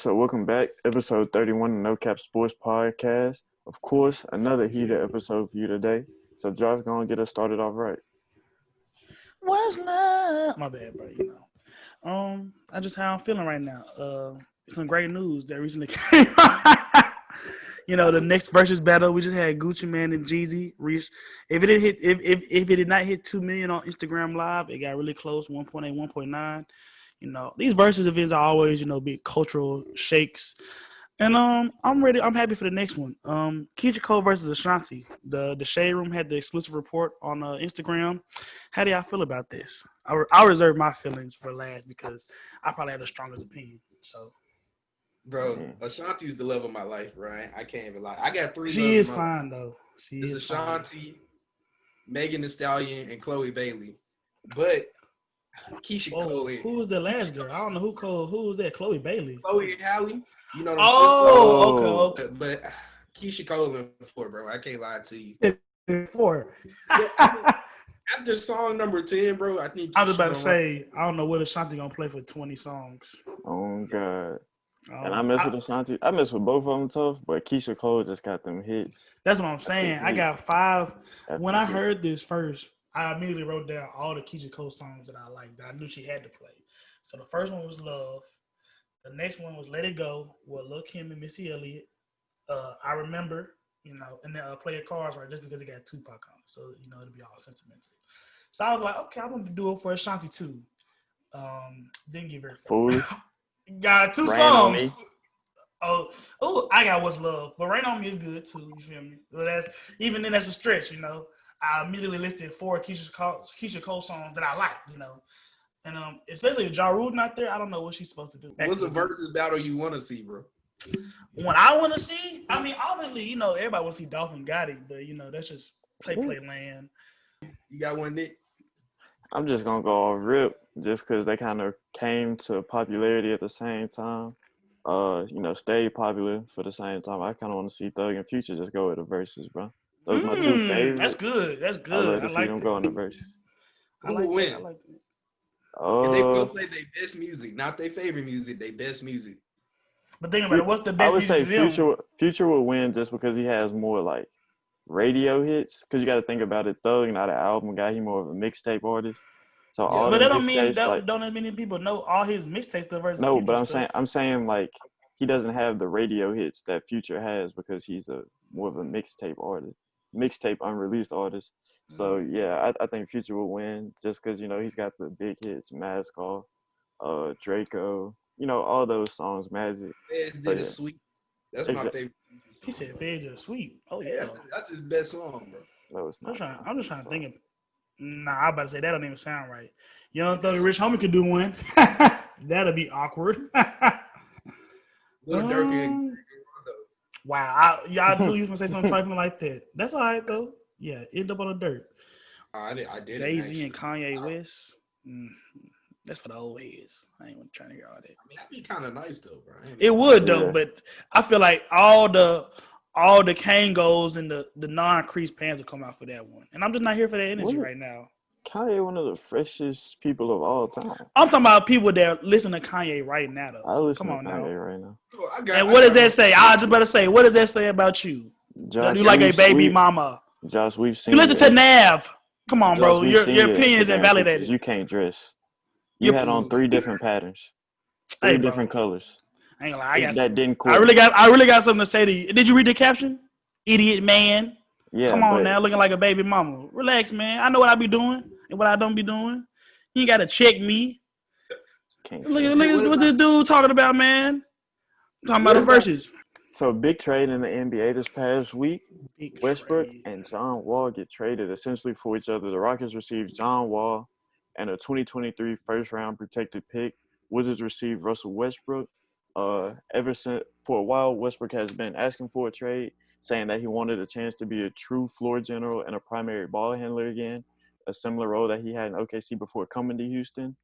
so welcome back. Episode 31 of No Cap Sports Podcast. Of course, another heated episode for you today. So Josh gonna get us started off right. What's love? My bad, bro. I just how I'm feeling right now. Some great news that recently came. The next versus battle we just had Gucci Man and Jeezy reached. If it did not hit 2 million on Instagram Live, it got really close, 1.8, 1.9. These versus events are always big cultural shakes. And I'm ready. I'm happy for the next one. Keisha Cole versus Ashanti. The Shade Room had the exclusive report on Instagram. How do y'all feel about this? I'll reserve my feelings for last because I probably have the strongest opinion. So, bro, Ashanti's the love of my life, right? I can't even lie. I got three. She is fine though. It's Ashanti, Megan Thee Stallion, and Chloe Bailey. But Keisha Cole. Who was the last girl? I don't know who Cole. Who was that? Chloe Bailey. Chloe and Halle. You know what I'm saying? Okay. But Keisha Cole in 4, bro. I can't lie to you. 4. After song number 10, bro, I think I was about to say, I don't know what Ashanti gonna play for 20 songs. Oh God. And I mess with Ashanti. I mess with both of them tough, but Keisha Cole just got them hits. That's what I'm saying. I got 5. When I heard this first, I immediately wrote down all the Keisha Cole songs that I liked that I knew she had to play. So the first one was Love. The next one was Let It Go with Lil' Kim and Missy Elliott. I Remember, and then Play Your Cards Right just because it got Tupac on it. So, it'll be all sentimental. So I was like, okay, I'm going to do it for Ashanti too. Didn't get very far. Got 2 songs. Oh, I got What's Love. But Rain On Me is good too, you feel me? But that's a stretch, I immediately listed 4 Keisha Cole songs that I like, And especially if Ja Rule not there, I don't know what she's supposed to do. What's a versus battle you want to see, bro? What I want to see? I mean, obviously, everybody want to see Dolphin Gotti, but, that's just play land. You got one, Nick? I'm just going to go off rip just because they kind of came to popularity at the same time. Stayed popular for the same time. I kind of want to see Thug and Future just go with the verses, bro. Those are my 2 favorites. That's good. I'd love to see them go in the verses. Who will win? If they both play their best music, not their favorite music, their best music. But think about it, what's the best music I would say Future will win just because he has more like radio hits. Because you got to think about it, Thug not an album guy, he more of a mixtape artist. So but that don't mean don't many people know all his mixtape stuff versus no. Future But stuff. I'm saying like he doesn't have the radio hits that Future has because he's more of a mixtape unreleased artist. So yeah, I think Future will win just because he's got the big hits, Mask Off, Draco, all those songs, Magic. Feds did a sweep. That's my favorite. He said Feds did a sweep. Oh yeah, that's his best song, bro. No, it's not. I'm just trying to think of. Nah, I'm about to say that don't even sound right. Young Thug and Rich Homie could do one. That'll be awkward. Little Dirk and wow, y'all knew you was gonna say something trifling like that. That's all right though. Yeah, end up on the dirt. I did. Jay-Z and Kanye West. That's for the old heads. I ain't trying to hear all that. I mean, that'd be kind of nice though, bro. It would though, but I feel like all the Kangos and the non-creased pants will come out for that one, and I'm just not here for that energy right now. Kanye, one of the freshest people of all time. I'm talking about people that listen to Kanye right now, though. I listen to Kanye right now. And what does that say? I just better say, what does that say about you? Josh, you like a baby mama? Josh, we've seen. You listen to Nav. Come on, Josh, bro. Your opinion is invalidated. You can't dress. You had on 3 different patterns, 3 different colors. I ain't gonna lie. I really got something to say to you. Did you read the caption? Idiot man. Yeah. Come on now, looking like a baby mama. Relax, man. I know what I be doing and what I don't be doing. You ain't gotta check me. Look at what this dude talking about, man. I'm talking about the verses. So big trade in the NBA this past week. Westbrook and John Wall get traded essentially for each other. The Rockets received John Wall and a 2023 first-round protected pick. Wizards received Russell Westbrook. Ever since for a while, Westbrook has been asking for a trade, saying that he wanted a chance to be a true floor general and a primary ball handler again, a similar role that he had in OKC before coming to Houston.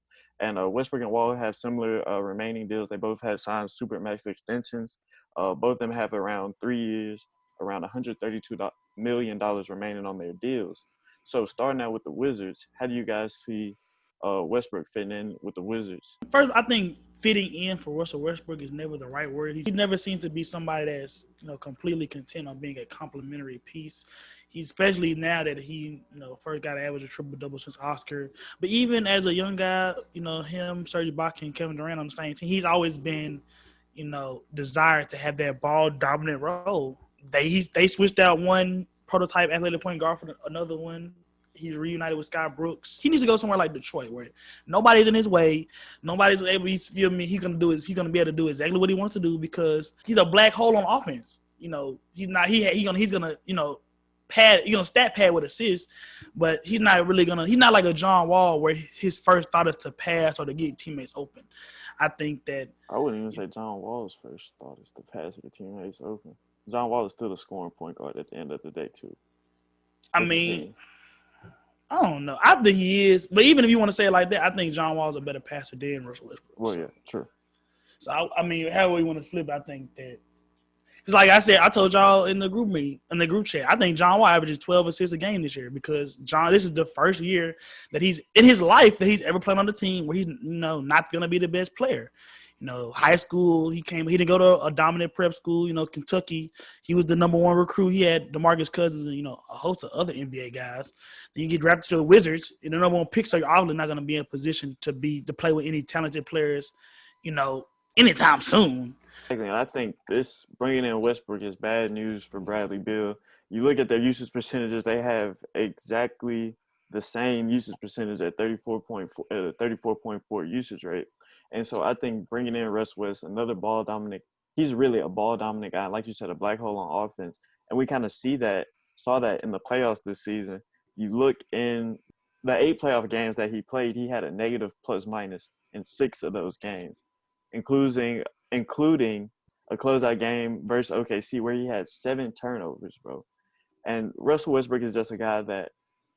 And Westbrook and Wall have similar remaining deals. They both had signed supermax extensions. Both of them have around 3 years, around $132 million remaining on their deals. So starting out with the Wizards, how do you guys see Westbrook fitting in with the Wizards? First, I think fitting in for Russell Westbrook is never the right word. He never seems to be somebody that's completely content on being a complimentary piece. He, especially now that he first got to average a triple double since Oscar. But even as a young guy, him, Serge Ibaka, and Kevin Durant on the same team, he's always been desired to have that ball dominant role. They switched out one prototype athletic point guard for another one. He's reunited with Scott Brooks. He needs to go somewhere like Detroit, where nobody's in his way. Nobody's able. He's He's gonna be able to do exactly what he wants to do because he's a black hole on offense. He's not. He's gonna pad. Stat pad with assists, but he's not really gonna. He's not like a John Wall where his first thought is to pass or to get teammates open. I think that I wouldn't even say John Wall's first thought is to pass to get teammates open. John Wall is still a scoring point guard at the end of the day too. I mean. I don't know. I think he is. But even if you want to say it like that, I think John Wall's a better passer than Russell Westbrook. Well, yeah, true. So, I mean, however you want to flip it, I think that – because like I said, I told y'all in the group chat, I think John Wall averages 12 assists a game this year because this is the first year that he's – in his life that he's ever played on the team where he's, not going to be the best player. High school, he didn't go to a dominant prep school, Kentucky. He was the number one recruit. He had DeMarcus Cousins and, a host of other NBA guys. Then you get drafted to the Wizards, the number one pick, so you're obviously not going to be in a position to play with any talented players, anytime soon. Exactly. I think this bringing in Westbrook is bad news for Bradley Beal. You look at their usage percentages, they have exactly the same usage percentage at 34.4 usage rate. And so I think bringing in Russ West, another ball dominant, he's really a ball dominant guy. Like you said, a black hole on offense. And we kind of saw that in the playoffs this season. You look in the 8 playoff games that he played, he had a negative plus minus in 6 of those games, including a closeout game versus OKC where he had 7 turnovers, bro. And Russell Westbrook is just a guy that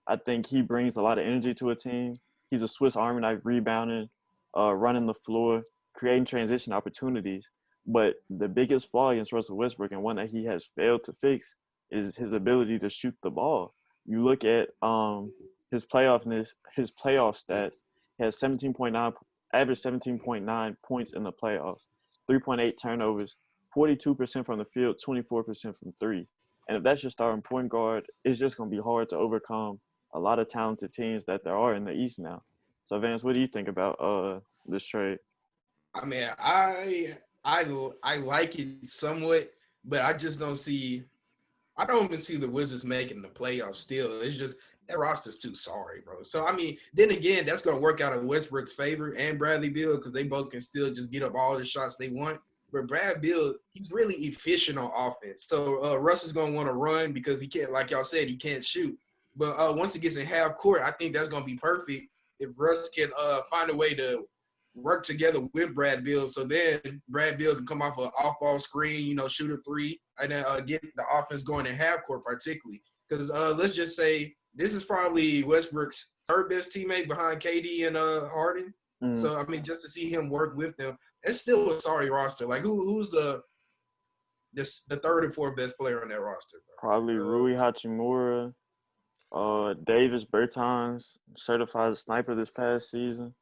I think he brings a lot of energy to a team. He's a Swiss Army knife rebounding, running the floor, creating transition opportunities. But the biggest flaw against Russell Westbrook and one that he has failed to fix is his ability to shoot the ball. You look at his playoff stats. He has average 17.9 points in the playoffs, 3.8 turnovers, 42% from the field, 24% from 3. And if that's your starting point guard, it's just going to be hard to overcome a lot of talented teams that there are in the East now. So, Vance, what do you think about this trade? I mean, I like it somewhat, but I just don't see – I don't even see the Wizards making the playoffs still. It's just that roster's too sorry, bro. So, I mean, then again, that's going to work out in Westbrook's favor and Bradley Beal because they both can still just get up all the shots they want. But Brad Beal, he's really efficient on offense. So, Russ is going to want to run because he can't – like y'all said, he can't shoot. But once he gets in half court, I think that's going to be perfect if Russ can find a way to work together with Brad Beal. So then Brad Beal can come off an off-ball screen, shoot a 3, and then get the offense going in half court particularly. Because let's just say this is probably Westbrook's third best teammate behind KD and Harden. Mm-hmm. So, I mean, just to see him work with them, it's still a sorry roster. Like, who's the third and fourth best player on that roster? Bro? Probably Rui Hachimura. Davis Bertans, certified sniper this past season.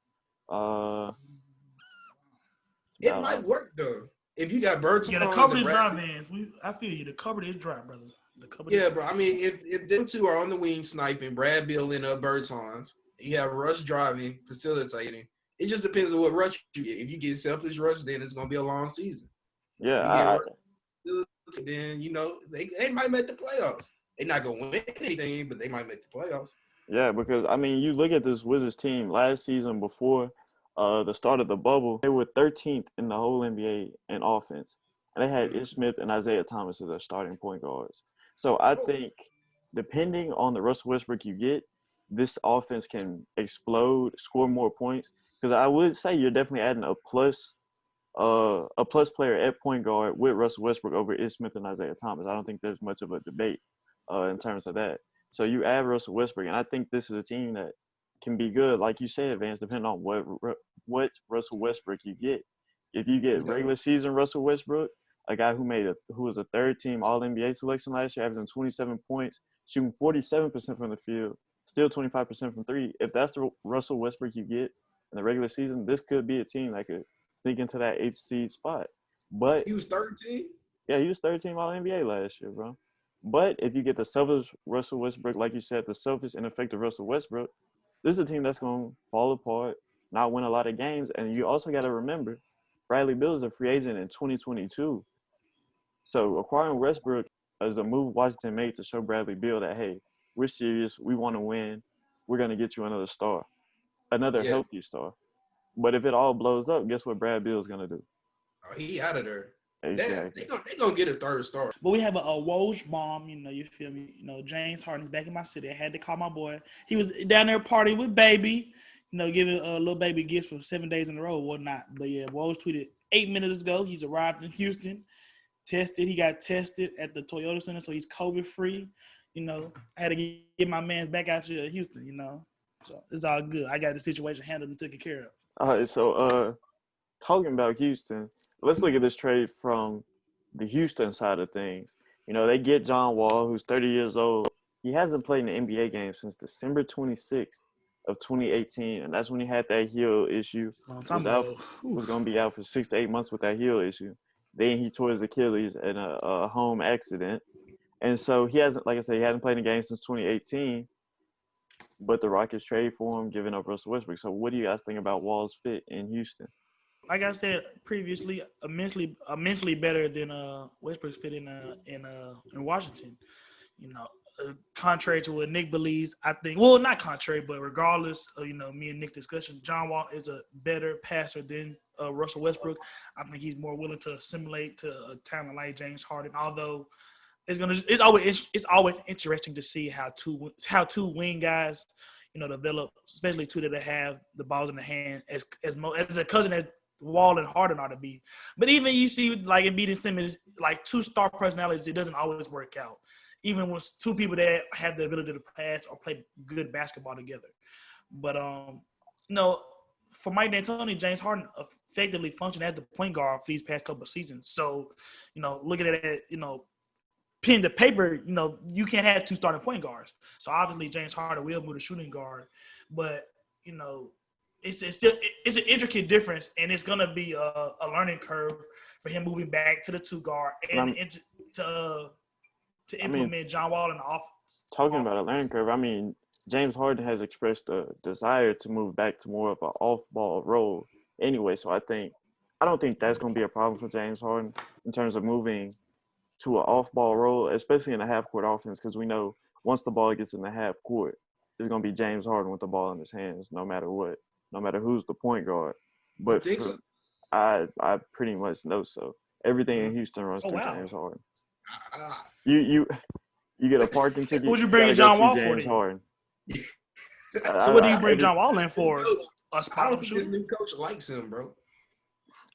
It might work though. If you got Bertans, the cupboard is dry, man. I feel you. The cupboard is dry, brother. Bro. I mean, if them two are on the wing sniping, Brad Beal and Bertans, you have Rush driving, facilitating. It just depends on what rush you get. If you get selfish rush, then it's gonna be a long season. Yeah, then they might make the playoffs. They're not going to win anything, but they might make the playoffs. Yeah, because, I mean, you look at this Wizards team last season before the start of the bubble, they were 13th in the whole NBA in offense. And they had Ish Smith and Isaiah Thomas as their starting point guards. So I think depending on the Russell Westbrook you get, this offense can explode, score more points. Because I would say you're definitely adding a plus player at point guard with Russell Westbrook over Ish Smith and Isaiah Thomas. I don't think there's much of a debate in terms of that. So you add Russell Westbrook, and I think this is a team that can be good, like you said, Vance, depending on what Russell Westbrook you get. If you get regular season Russell Westbrook, a guy who was a third-team All-NBA selection last year, averaging 27 points, shooting 47% from the field, still 25% from 3. If that's the Russell Westbrook you get in the regular season, this could be a team that could sneak into that 8th seed spot. But He was 13. yeah, he was 13 All NBA last year, bro. But if you get the selfish Russell Westbrook, like you said, the selfish, ineffective Russell Westbrook, this is a team that's going to fall apart, not win a lot of games. And you also got to remember, Bradley Beal is a free agent in 2022. So acquiring Westbrook is a move Washington made to show Bradley Beal that, hey, we're serious. We want to win. We're going to get you another star, another healthy star. But if it all blows up, guess what Brad Beal is going to do? Oh, he out of there. Exactly. They gonna get a third star. But we have a Woj bomb, you feel me? James Harden's back in my city. I had to call my boy. He was down there partying with baby, giving a little baby gifts for 7 days in a row, whatnot. But yeah, Woj tweeted 8 minutes ago. He's arrived in Houston, tested. He got tested at the Toyota Center, so he's COVID free. I had to get my man back out to Houston. So it's all good. I got the situation handled and taken care of. All right, so talking about Houston, let's look at this trade from the Houston side of things. They get John Wall, who's 30 years old. He hasn't played in the NBA game since December 26th of 2018, and that's when he had that heel issue. Was going to be out for 6 to 8 months with that heel issue. Then he tore his Achilles in a home accident. And so he hasn't, like I said, he hasn't played in the game since 2018, but the Rockets trade for him, giving up Russell Westbrook. So what do you guys think about Wall's fit in Houston? Like I said previously, immensely better than Westbrook's fit in Washington. Contrary to what Nick believes, I think. Well, not contrary, but regardless of me and Nick's discussion, John Wall is a better passer than Russell Westbrook. I think he's more willing to assimilate to a talent like James Harden. Although it's always interesting to see how two wing guys develop, especially two that have the balls in the hand as a cousin as Wall and Harden ought to be. But even you see, like Embiid and Simmons, like two star personalities, it doesn't always work out. Even with two people that have the ability to pass or play good basketball together. But for Mike D'Antoni, James Harden effectively functioned as the point guard for these past couple of seasons. So, looking at it, pen to paper, you can't have two starting point guards. So obviously James Harden will move the shooting guard, but it's an intricate difference, and it's gonna be a learning curve for him moving back to the two guard and to implement John Wall in the offense. Talking about a learning curve, James Harden has expressed a desire to move back to more of an off-ball role anyway. So I don't think that's going to be a problem for James Harden in terms of moving to an off-ball role, especially in a half-court offense, because we know once the ball gets in the half court, it's going to be James Harden with the ball in his hands no matter what, no matter who's the point guard. But I pretty much know so. Everything in Houston runs through James Harden. You get a parking ticket. What would you bring John Wall for? James Harden. So what do you bring John Wall in for? I don't think this new coach likes him, bro.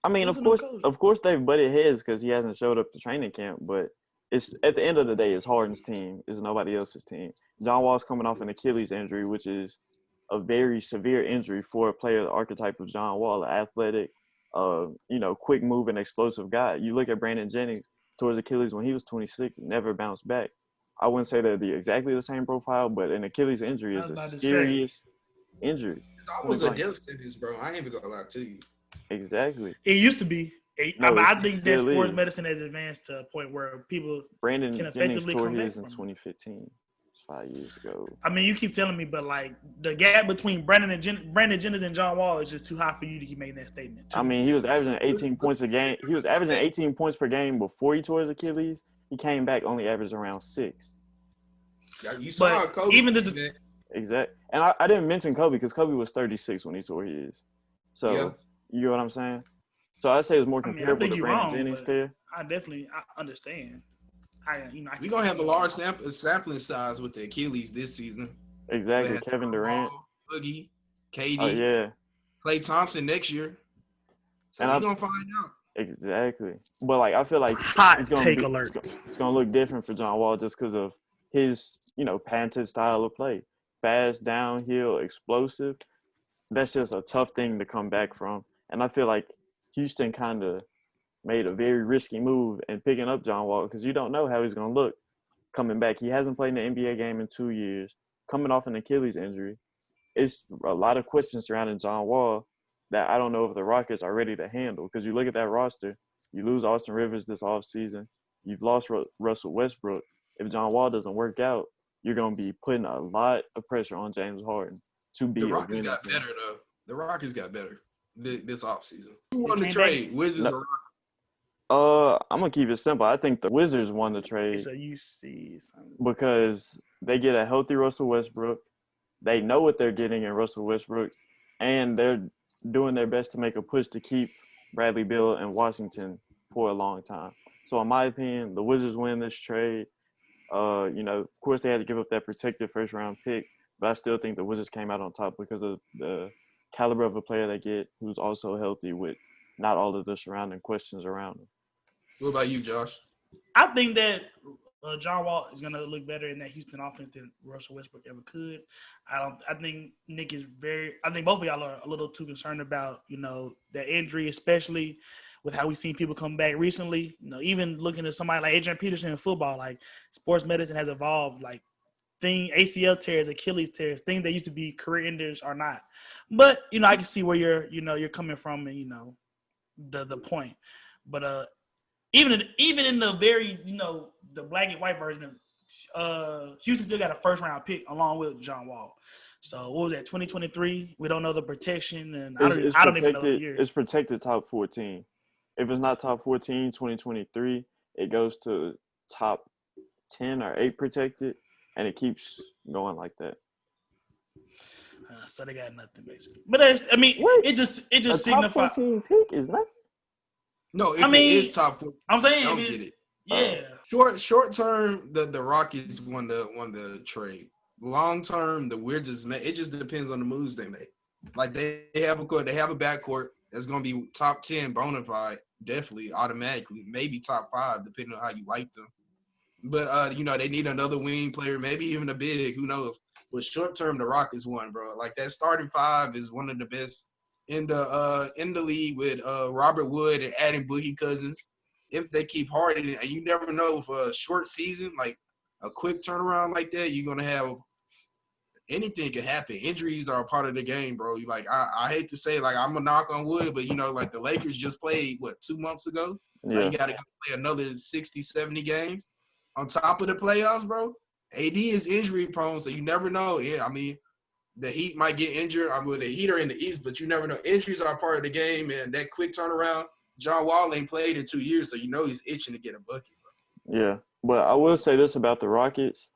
Of course they've butted heads because he hasn't showed up to training camp, but it's at the end of the day, it's Harden's team. It's nobody else's team. John Wall's coming off an Achilles injury, which is a very severe injury for a player the archetype of John Wall, an athletic, quick moving, explosive guy. You look at Brandon Jennings towards Achilles when he was 26, never bounced back. I wouldn't say they're exactly the same profile, but an Achilles injury is a serious injury. It's almost a death sentence, bro. I ain't even gonna lie to you. Exactly. It used to be. I think that sports medicine has advanced to a point where people Brandon can Jennings effectively tore come back his in from 2015. 5 years ago. You keep telling me, but like the gap between Brandon Jennings and John Wall is just too high for you to keep making that statement. He was averaging 18 points a game. He was averaging 18 points per game before he tore his Achilles. He came back only averaged around 6. Yeah, you saw Kobe. Even this exactly. And I didn't mention Kobe because Kobe was 36 when he tore his. So you know what I'm saying? So I'd say it's more comparable to Brandon Jennings there. I understand. We're gonna have a large sampling size with the Achilles this season. Exactly. Kevin Durant, Boogie, KD, Klay Thompson next year. So we're gonna find out. Exactly. But I feel like it's gonna look different for John Wall just because of his, patented style of play. Fast, downhill, explosive. That's just a tough thing to come back from. And I feel like Houston kind of made a very risky move in picking up John Wall because you don't know how he's going to look coming back. He hasn't played in the NBA game in 2 years, coming off an Achilles injury. It's a lot of questions surrounding John Wall that I don't know if the Rockets are ready to handle. Because you look at that roster, you lose Austin Rivers this offseason. You've lost Russell Westbrook. If John Wall doesn't work out, you're going to be putting a lot of pressure on James Harden to be The a Rockets winning got team. better though. The Rockets got better this offseason. Who They won the came trade? back. Wizards No. or I'm gonna keep it simple. I think the Wizards won the trade So you see something. because they get a healthy Russell Westbrook. They know what they're getting in Russell Westbrook, and they're doing their best to make a push to keep Bradley Beal in Washington for a long time. So, in my opinion, the Wizards win this trade. Of course, they had to give up that protected first-round pick, but I still think the Wizards came out on top because of the caliber of a player they get who's also healthy with not all of the surrounding questions around him. what about you, Josh? I think that John Wall is going to look better in that Houston offense than Russell Westbrook ever could. I think Nick is I think both of y'all are a little too concerned about that injury, especially with how we've seen people come back recently. Even looking at somebody like Adrian Peterson in football, like sports medicine has evolved. Like ACL tears, Achilles tears, things that used to be career enders are not. But I can see where you're coming from, and the point. But even in the very the black and white version, Houston still got a first round pick along with John Wall. So what was that? 2023. We don't know the protection, and I don't even know the year. It's protected top 14. If it's not top 14, 2023, it goes to top 10 or 8 protected, and it keeps going like that. So they got nothing basically. But it just signifies. Top 14 pick is nothing. No, if it is top 14, I'm saying don't get it. Yeah. Short term, the Rockets won the trade. Long term, the Wizards it just depends on the moves they make. Like they have a backcourt that's gonna be top 10 bona fide, definitely, automatically, maybe top 5, depending on how you like them. But they need another wing player, maybe even a big, who knows. But short term, the Rockets won, bro. Like that starting 5 is one of the best in the league with Robert Wood and adding Boogie Cousins. If they keep Harden, and you never know with a short season, like a quick turnaround like that, you're gonna have anything can happen. Injuries are a part of the game, bro. You I hate to say, like, I'm a knock on wood, but like the Lakers just played 2 months ago. Yeah. Now you got to go play another 60, 70 games on top of the playoffs, bro. AD is injury prone, so you never know. Yeah, I mean, the Heat might get injured. The Heat are in the East, but you never know. Injuries are a part of the game, and that quick turnaround. John Wall ain't played in 2 years, so he's itching to get a bucket, bro. Yeah, but I will say this about the Rockets.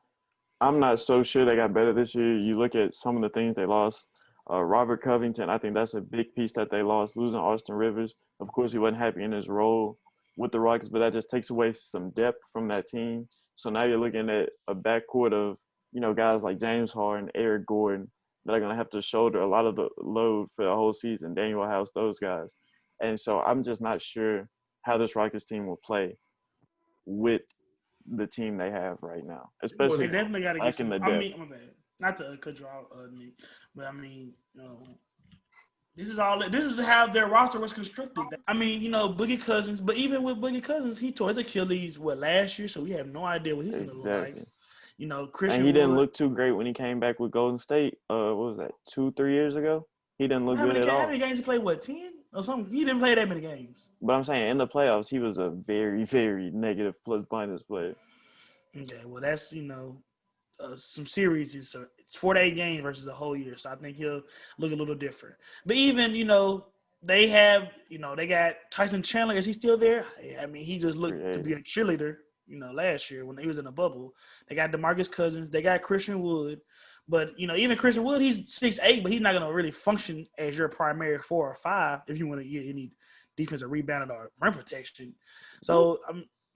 I'm not so sure they got better this year. You look at some of the things they lost. Robert Covington, I think that's a big piece that they lost. Losing Austin Rivers. Of course, he wasn't happy in his role with the Rockets, but that just takes away some depth from that team. So now you're looking at a backcourt of, guys like James Harden, Eric Gordon, that are going to have to shoulder a lot of the load for the whole season. Daniel House, those guys. And so I'm just not sure how this Rockets team will play with the team they have right now, especially they definitely got to get some. the depth. I mean, my bad. Not to cut you off, Nick, but I mean, this is how their roster was constructed. I mean, Boogie Cousins, but even with Boogie Cousins, he tore his Achilles last year, so we have no idea what he's going to look like. Christian. And he didn't look too great when he came back with Golden State. What was that? 2-3 years ago? He didn't look good at all. How many games he played? 10 or something? He didn't play that many games. But I'm saying in the playoffs, he was a very, very negative plus minus player. Okay, well that's some series. It's 4-8 games versus a whole year, so I think he'll look a little different. But even they have they got Tyson Chandler. Is he still there? I mean, he just looked to be a cheerleader. Last year when he was in the bubble. They got DeMarcus Cousins. They got Christian Wood. But, even Christian Wood, he's 6'8", but he's not going to really function as your primary 4 or 5 if you want to get any defensive rebound or rim protection. So,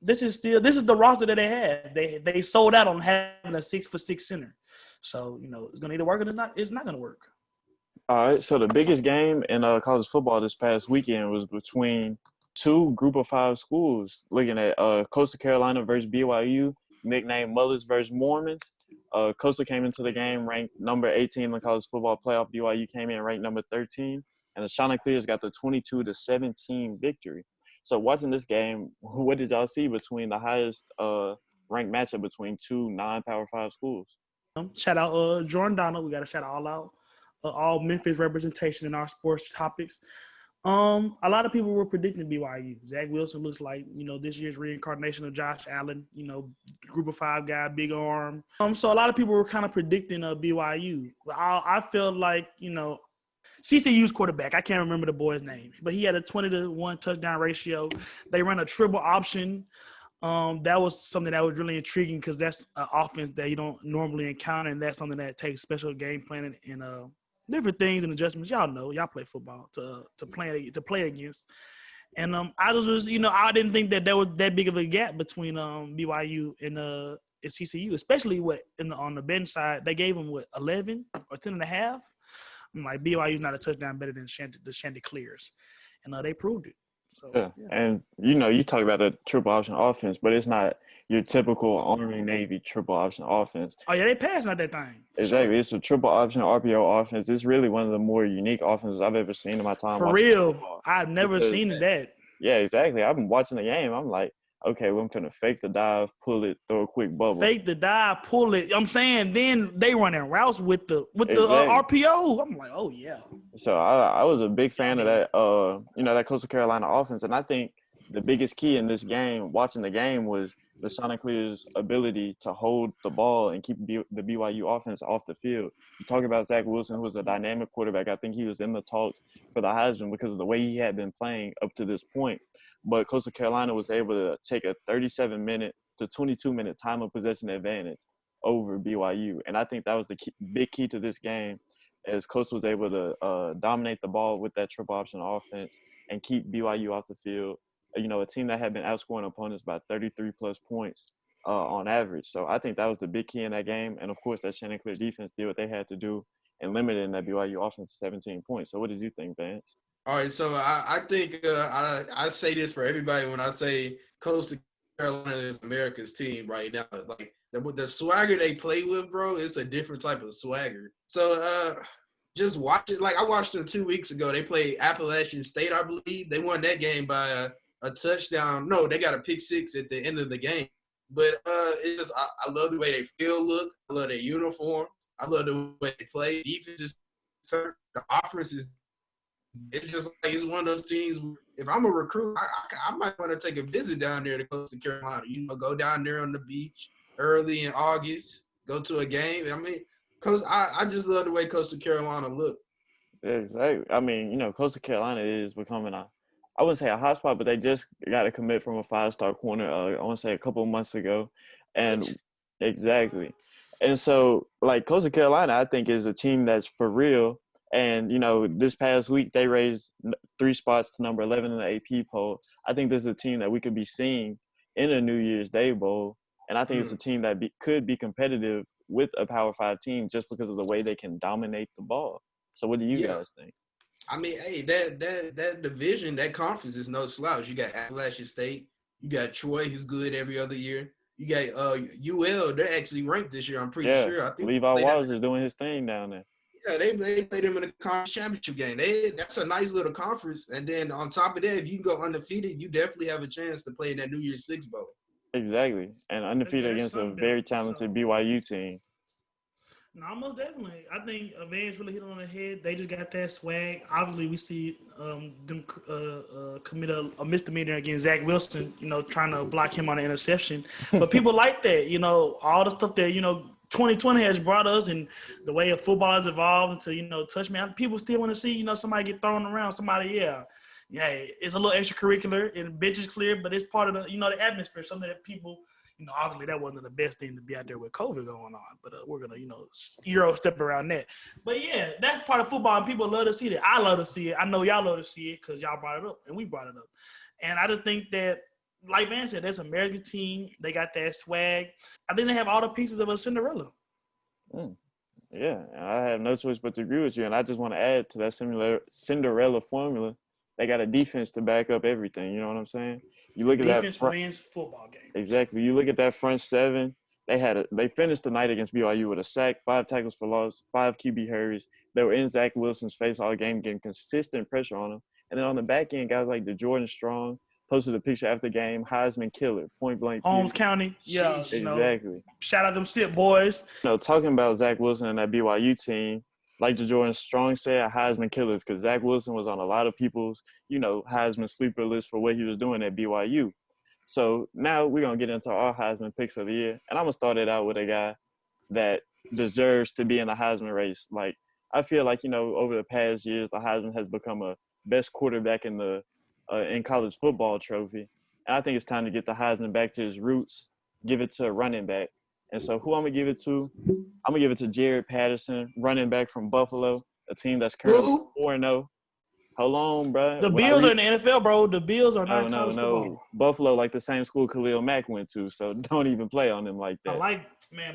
this is the roster that they have. They sold out on having a 6'6" center. So, it's going to either work or it's not going to work. All right, so the biggest game in college football this past weekend was between two Group of 5 schools, looking at Coastal Carolina versus BYU, nicknamed Mullets versus Mormons. Coastal came into the game ranked number 18 in the college football playoff. BYU came in ranked number 13, and the Chanticleers got the 22-17 victory. So watching this game, what did y'all see between the highest ranked matchup between two non-Power 5 schools? Shout out Jordan Donald. We got to shout all out all Memphis representation in our sports topics. A lot of people were predicting BYU. Zach Wilson looks like, this year's reincarnation of Josh Allen, group of 5 guy, big arm. So a lot of people were kind of predicting BYU. I felt like, CCU's quarterback, I can't remember the boy's name, but he had a 20-1 touchdown ratio. They ran a triple option. That was something that was really intriguing because that's an offense that you don't normally encounter, and that's something that takes special game planning and different things and adjustments. Y'all know, y'all play football to play against. And I was just, I didn't think that there was that big of a gap between BYU and CCU, especially on the bench side. They gave them 11 or 10.5. I'm like, BYU's not a touchdown better than the Chanticleers, and they proved it. So, yeah. And you talk about the triple option offense, but it's not your typical Army Navy triple option offense. Oh yeah, they passing at that thing. Exactly, Sure. It's a triple option RPO offense. It's really one of the more unique offenses I've ever seen in my time. For real, I've never seen that. Yeah, exactly. I've been watching the game. I'm like, okay, well, I'm gonna fake the dive, pull it, throw a quick bubble. Fake the dive, pull it. I'm saying then they running routes with the RPO. I'm like, oh yeah. So I was a big fan of that. That Coastal Carolina offense, and I think the biggest key in this game, watching the game, was the Chanticleers' ability to hold the ball and keep the BYU offense off the field. You talk about Zach Wilson, who was a dynamic quarterback. I think he was in the talks for the Heisman because of the way he had been playing up to this point. But Coastal Carolina was able to take a 37-minute to 22-minute time of possession advantage over BYU. And I think that was the big key to this game, as Coastal was able to dominate the ball with that triple option offense and keep BYU off the field. A team that had been outscoring opponents by 33-plus points on average. So I think that was the big key in that game. And, of course, that Chanticleer defense did what they had to do and limited that BYU offense to 17 points. So what did you think, Vance? All right, so I think I say this for everybody when I say Coastal Carolina is America's team right now. Like the swagger they play with, bro, it's a different type of swagger. So just watch it. Like I watched them 2 weeks ago. They played Appalachian State, I believe. They won that game by a touchdown. No, they got a pick 6 at the end of the game. But it's just I love the way they feel, look. I love their uniforms. I love the way they play. Defense is the offense is. It's just like it's one of those teams. If I'm a recruit, I might want to take a visit down there to Coastal Carolina. Go down there on the beach early in August, go to a game. I mean, I just love the way Coastal Carolina look. Exactly. I mean, Coastal Carolina is becoming I wouldn't say a hot spot, but they just got a commit from a 5-star corner, I want to say a couple of months ago. And exactly. And so, like, Coastal Carolina, I think, is a team that's for real. And, this past week, they raised 3 spots to number 11 in the AP poll. I think this is a team that we could be seeing in a New Year's Day Bowl. And I think it's a team that could be competitive with a Power 5 team just because of the way they can dominate the ball. So what do you guys think? I mean, hey, that division, that conference is no slouch. You got Appalachian State. You got Troy, who's good every other year. You got UL. They're actually ranked this year, I'm pretty sure. I think Levi Wallace is doing his thing down there. Yeah, they played them in a conference championship game. That's a nice little conference. And then on top of that, if you can go undefeated, you definitely have a chance to play in that New Year's Six Bowl. Exactly. And undefeated against a very talented BYU team. No, most definitely. I think Vance really hit it on the head. They just got that swag. Obviously, we see them commit a misdemeanor against Zach Wilson, trying to block him on an interception. But people like that, all the stuff that, 2020 has brought us and the way football has evolved into, touch man. People still want to see, somebody get thrown around, somebody, it's a little extracurricular and bench is clear, but it's part of the, the atmosphere, something that people, obviously that wasn't the best thing to be out there with COVID going on, but we're going to, Euro step around that. But yeah, that's part of football and people love to see that. I love to see it. I know y'all love to see it because y'all brought it up and we brought it up. And I just think that, like Van said, that's an American team. They got that swag. I think they have all the pieces of a Cinderella. Yeah, I have no choice but to agree with you. And I just want to add to that Cinderella formula. They got a defense to back up everything. You know what I'm saying? You look at that defense wins football game. Exactly. You look at that front seven. They finished the night against BYU with a sack, 5 tackles for loss, 5 QB hurries. They were in Zach Wilson's face all game, getting consistent pressure on him. And then on the back end, guys like DeJordan Strong posted a picture after the game, Heisman killer, point blank. Holmes County. Yeah, exactly. Shout out them SIP boys. Talking about Zach Wilson and that BYU team, like the Jordan Strong said, Heisman killers, because Zach Wilson was on a lot of people's, Heisman sleeper list for what he was doing at BYU. So now we're going to get into our Heisman picks of the year. And I'm going to start it out with a guy that deserves to be in the Heisman race. Like, I feel like, over the past years, the Heisman has become a best quarterback in the in college football trophy. And I think it's time to get the Heisman back to his roots, give it to a running back. And so who I'm going to give it to? I'm going to give it to Jared Patterson, running back from Buffalo, a team that's currently 4-0. Hold on, bro. The Bills are in the NFL, bro. The Bills are not college football. Buffalo, like the same school Khalil Mack went to, so don't even play on them like that.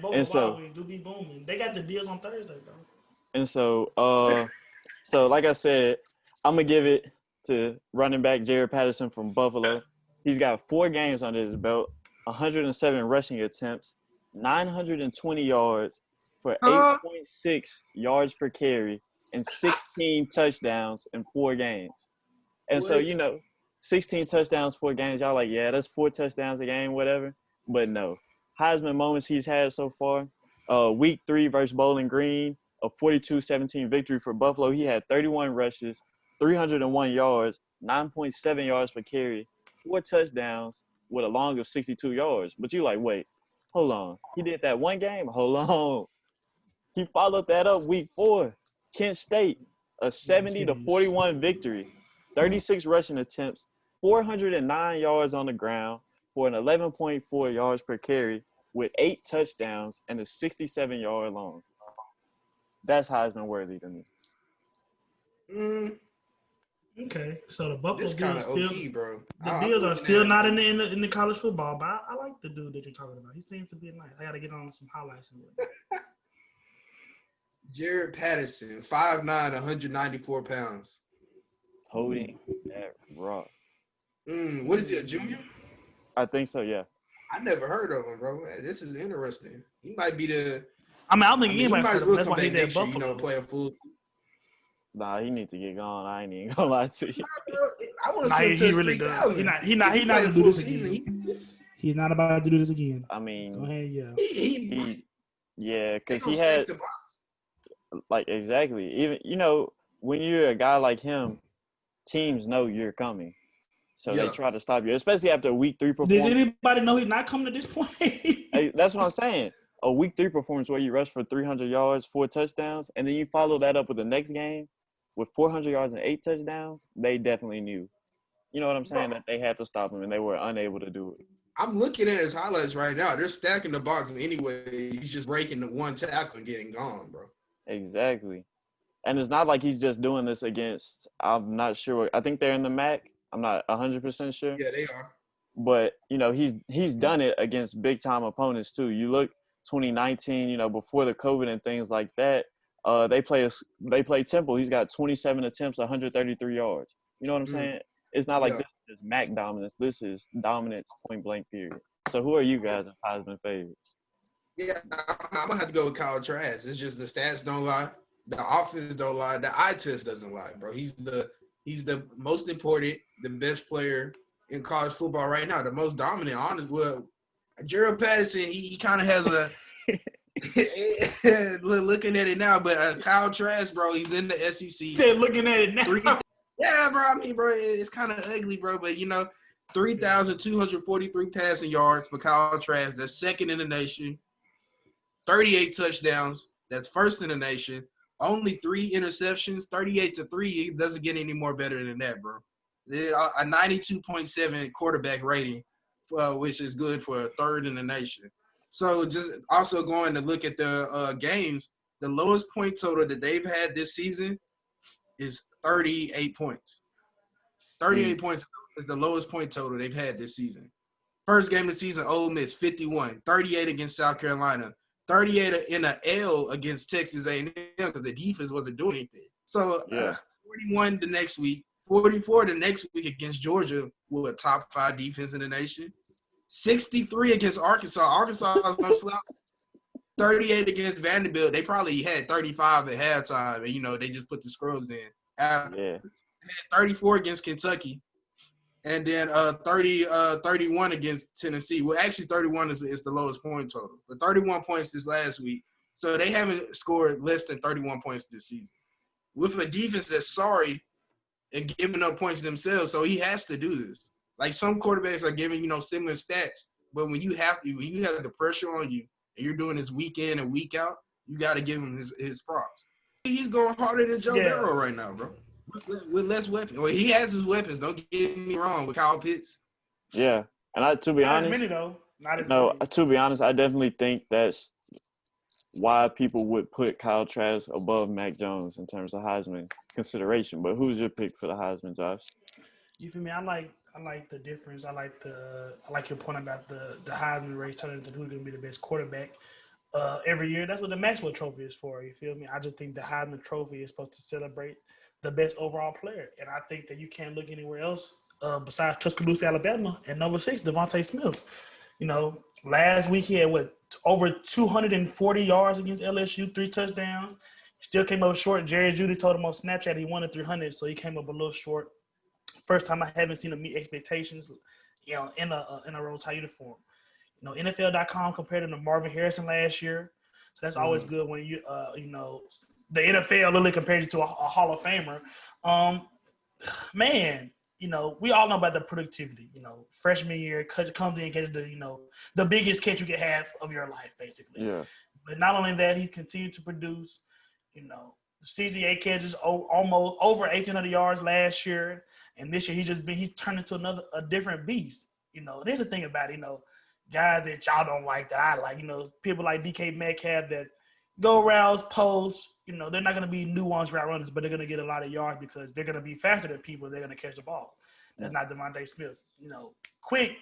Both Wild Wings do be booming. They got the Bills on Thursday, bro. And so, like I said, I'm going to give it to running back Jared Patterson from Buffalo. He's got 4 games under his belt, 107 rushing attempts, 920 yards for 8.6 yards per carry and 16 touchdowns in 4 games. And so, 16 touchdowns, 4 games, y'all like, yeah, that's 4 touchdowns a game, whatever. But no. Heisman moments he's had so far, week 3 versus Bowling Green, a 42-17 victory for Buffalo. He had 31 rushes, 301 yards, 9.7 yards per carry, 4 touchdowns with a long of 62 yards. But you like, wait, hold on. He did that one game? Hold on. He followed that up week 4. Kent State, a 70-41 victory, 36 rushing attempts, 409 yards on the ground for an 11.4 yards per carry with 8 touchdowns and a 67-yard long. That's Heisman worthy to me. Okay, so the Buffalo Bills still, bro. The Bills are still not in the college football, but I like the dude that you're talking about. He seems to be nice. I got to get on some highlights. Jared Patterson, 5'9", 194 pounds. Holding that rock. What is he, a junior? I think so, yeah. I never heard of him, bro. This is interesting. He might be the. I don't think anybody heard of him. That's why he's at Buffalo. Buffalo. Play a full. Nah, he needs to get gone. I ain't even gonna lie to you. I want to see him touch really 3,000. does. He not gonna do this again. He's not about to do this again. I mean, go ahead, yeah, because he had, like, exactly. Even when you're a guy like him, teams know you're coming, so they try to stop you, especially after a week 3 performance. Does anybody know he's not coming to this point? Hey, that's what I'm saying. A week 3 performance where you rush for 300 yards, 4 touchdowns, and then you follow that up with the next game with 400 yards and 8 touchdowns. They definitely knew. You know what I'm saying? That they had to stop him, and they were unable to do it. I'm looking at his highlights right now. They're stacking the box anyway. He's just breaking the one tackle and getting gone, bro. Exactly. And it's not like he's just doing this against – I'm not sure. I think they're in the MAC. I'm not 100% sure. Yeah, they are. But, he's done it against big-time opponents too. You look 2019, before the COVID and things like that, they play Temple. He's got 27 attempts, 133 yards. You know what I'm saying? It's not like this is MAC dominance. This is dominance point blank period. So who are you guys as Heisman favorites? Yeah, I'm gonna have to go with Kyle Trask. It's just the stats don't lie, the offense don't lie, the eye test doesn't lie, bro. He's the most important, the best player in college football right now, the most dominant. Honest, well, Jared Patterson, he kind of has a. Looking at it now, but Kyle Trask, bro, he's in the SEC. Said looking at it now. Yeah, bro. I mean, bro, it's kind of ugly, bro. But 3,243 passing yards for Kyle Trask. That's second in the nation. 38 touchdowns. That's first in the nation. Only 3 interceptions. 38-3. It doesn't get any more better than that, bro. A 92.7 quarterback rating, which is good for a third in the nation. So just also going to look at the games, the lowest point total that they've had this season is 38 points. 38 points is the lowest point total they've had this season. First game of the season, Ole Miss, 51. 38 against South Carolina. 38 in an L against Texas A&M because the defense wasn't doing anything. So 41 the next week. 44 the next week against Georgia with a top 5 defense in the nation. 63 against Arkansas. Arkansas was no slouch. 38 against Vanderbilt. They probably had 35 at halftime, and they just put the scrubs in. 34 against Kentucky, and then 31 against Tennessee. Well, actually, 31 is the lowest point total. But 31 points this last week. So they haven't scored less than 31 points this season. With a defense that's sorry and giving up points themselves, so he has to do this. Like some quarterbacks are giving, similar stats, but when you have the pressure on you and you're doing this week in and week out, you got to give him his props. He's going harder than Joe Burrow right now, bro. With less weapons. Well, he has his weapons. Don't get me wrong with Kyle Pitts. Yeah, and to be honest, as many though. Not as no. many. To be honest, I definitely think that's why people would put Kyle Trask above Mac Jones in terms of Heisman consideration. But who's your pick for the Heisman, Josh? You feel me? I like the difference. I like your point about the Heisman race turning into who's gonna be the best quarterback every year. That's what the Maxwell Trophy is for. You feel me? I just think the Heisman Trophy is supposed to celebrate the best overall player, and I think that you can't look anywhere else besides Tuscaloosa, Alabama, and number 6, Devontae Smith. Last week he had over 240 yards against LSU, 3 touchdowns. Still came up short. Jerry Judy told him on Snapchat he wanted 300, so he came up a little short. First time I haven't seen him meet expectations, in a Roll Tide uniform. NFL.com compared him to Marvin Harrison last year, so that's always good when the NFL literally compared you to a Hall of Famer. Man, we all know about the productivity. Freshman year, comes in and catches the biggest catch you can have of your life, basically. Yeah. But not only that, he continued to produce. CZA catches almost over 1,800 yards last year, and this year he's turned into a different beast. There's the thing about it, guys that y'all don't like that I like. People like DK Metcalf that go routes, posts. They're not going to be nuanced route runners, but they're going to get a lot of yards because they're going to be faster than people. They're going to catch the ball. That's not Devontae Smith. Quick,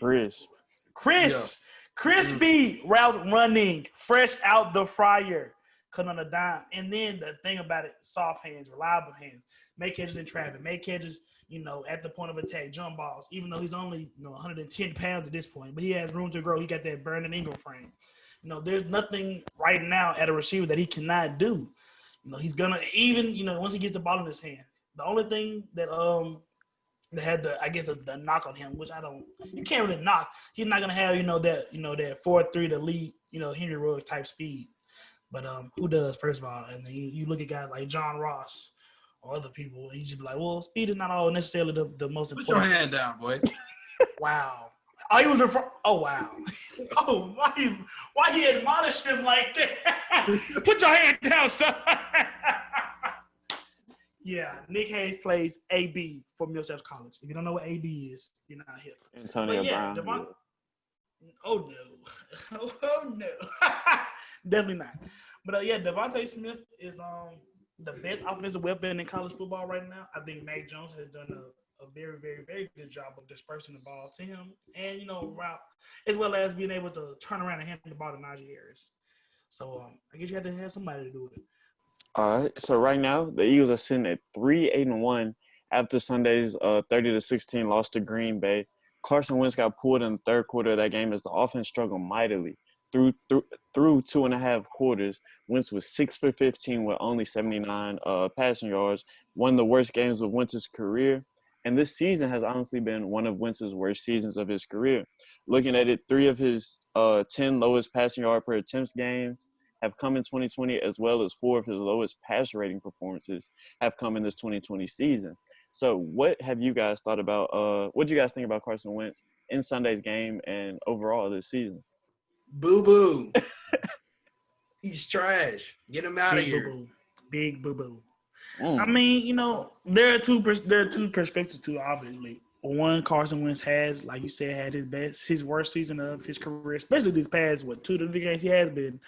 crispy route running, fresh out the fryer, cut on a dime. And then the thing about it, soft hands, reliable hands, make catches in traffic, make catches, at the point of attack, jump balls. Even though he's only 110 pounds at this point, but he has room to grow. He got that Brandon Ingram frame. There's nothing right now at a receiver that he cannot do. He's gonna once he gets the ball in his hand. The only thing that had the knock on him, which you can't really knock. He's not gonna have that 4.3 to lead Henry Ruggs type speed. But who does, first of all? And then you look at guys like John Ross or other people, and you just be like, well, speed is not all necessarily the most important. Put your hand down, boy. Wow. Oh, he was referring. Oh, wow. Oh, why he admonished him like that? Put your hand down, son. Yeah, Nick Hayes plays AB for Millsaps College. If you don't know what AB is, you're not hip. Antonio Brown. Oh, no. Oh, no. Definitely not. But, Devontae Smith is the best offensive weapon in college football right now. I think Mac Jones has done a very, very, very good job of dispersing the ball to him and, route, as well as being able to turn around and hand the ball to Najee Harris. So, I guess you have to have somebody to do it. All right. So, right now, the Eagles are sitting at 3-8-1 after Sunday's 30-16 loss to Green Bay. Carson Wentz got pulled in the third quarter of that game as the offense struggled mightily. Through 2.5 quarters, Wentz was 6 for 15 with only 79 passing yards, one of the worst games of Wentz's career. And this season has honestly been one of Wentz's worst seasons of his career. Looking at it, 3 of his 10 lowest passing yard per attempts games have come in 2020, as well as 4 of his lowest passer rating performances have come in this 2020 season. So what have you guys thought about what do you guys think about Carson Wentz in Sunday's game and overall this season? Boo-boo. He's trash. Get him out of here. Boo-boo. Big boo-boo. I mean, there are two perspectives to it, obviously. One, Carson Wentz has, like you said, had his worst season of his career, especially these past 2 to 3 games he has been.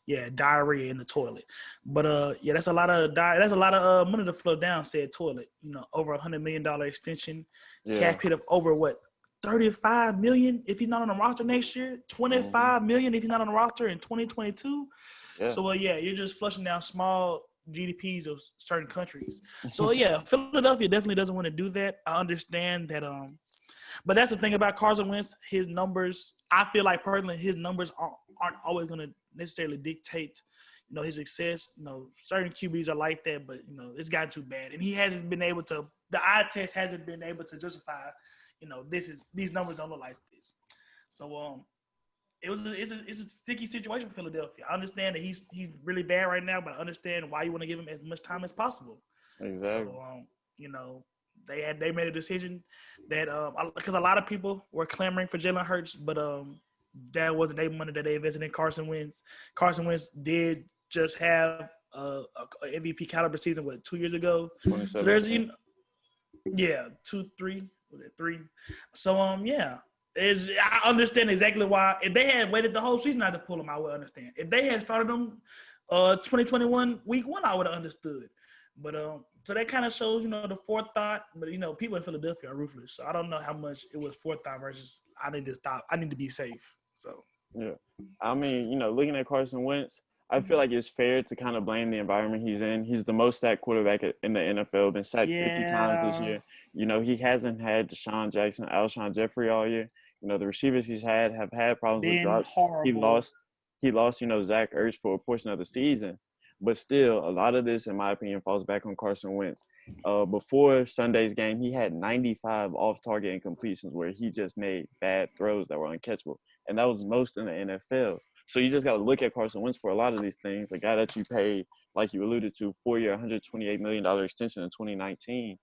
Yeah, diarrhea in the toilet. But that's a lot of money to flow down said toilet. Over $100 million extension, cap hit of over what? $35 million if he's not on the roster next year, $25 million if he's not on the roster in 2022. Yeah. So you're just flushing down small GDPs of certain countries. So Philadelphia definitely doesn't want to do that. I understand that. But that's the thing about Carson Wentz. His numbers, I feel like personally, his numbers aren't always going to necessarily dictate, his success. Certain QBs are like that, but it's gotten too bad, and he hasn't been able to. The eye test hasn't been able to justify. These numbers don't look like this. So it's a sticky situation for Philadelphia. I understand that he's really bad right now, but I understand why you want to give him as much time as possible. Exactly. So they made a decision that because a lot of people were clamoring for Jalen Hurts, but that wasn't their money that they invested in Carson Wentz. Carson Wentz did just have a MVP caliber season 2 years ago. So there's 3 was it 3? So I understand exactly why. If they had waited the whole season not to pull him, I would understand. If they had started him 2021 week 1, I would have understood. But so that kind of shows, the forethought. But people in Philadelphia are ruthless. So I don't know how much it was forethought versus I need to stop. I need to be safe. So yeah, I mean, looking at Carson Wentz, I feel like it's fair to kind of blame the environment he's in. He's the most sacked quarterback in the NFL, been sacked 50 times this year. He hasn't had Deshaun Jackson, Alshon Jeffrey all year. The receivers he's have had problems with drops. Horrible. He lost, Zach Ertz for a portion of the season. But still, a lot of this, in my opinion, falls back on Carson Wentz. Before Sunday's game, he had 95 off-target incompletions where he just made bad throws that were uncatchable. And that was most in the NFL. So you just got to look at Carson Wentz for a lot of these things. A guy that you paid, like you alluded to, 4-year, $128 million extension in 2019.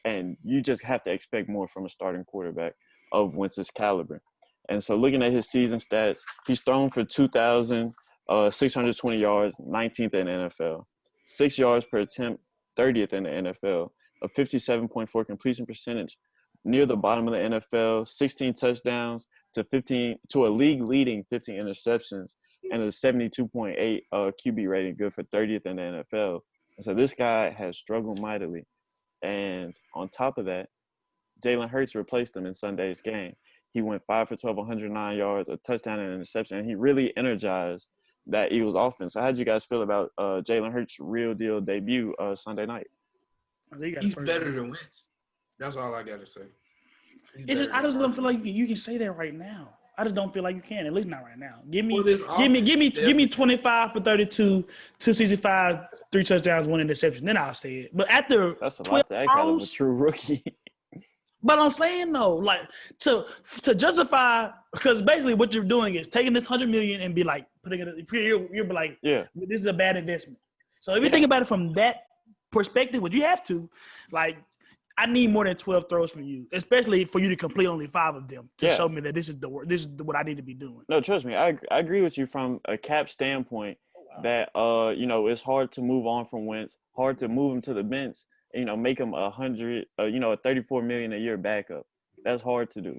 And you just have to expect more from a starting quarterback of Wentz's caliber. And so looking at his season stats, he's thrown for 2,620 yards, 19th in the NFL. 6 yards per attempt, 30th in the NFL. A 57.4 completion percentage, near the bottom of the NFL. 16 touchdowns to a league-leading 15 interceptions, and a 72.8 QB rating, good for 30th in the NFL. And so this guy has struggled mightily. And on top of that, Jalen Hurts replaced him in Sunday's game. He went 5 for 12, 109 yards, a touchdown and an interception, and he really energized that Eagles offense. So how did you guys feel about Jalen Hurts' real deal debut Sunday night? He's better than Wentz. That's all I got to say. I just don't feel like you can say that right now. I just don't feel like you can, at least not right now. Give me 25 for 32, 265, 3 touchdowns, 1 interception. Then I'll say it. But after that's a lot to ask out of a true rookie. But I'm saying though, like to justify, because basically what you're doing is taking this $100 million and be like putting it. You'll be like, this is a bad investment. So if you think about it from that perspective, what you have to, like, I need more than 12 throws from you, especially for you to complete only 5 of them to show me that this is what I need to be doing. No, trust me, I agree with you from a cap standpoint that it's hard to move on from Wentz, hard to move him to the bench, make him a $34 million a year backup. That's hard to do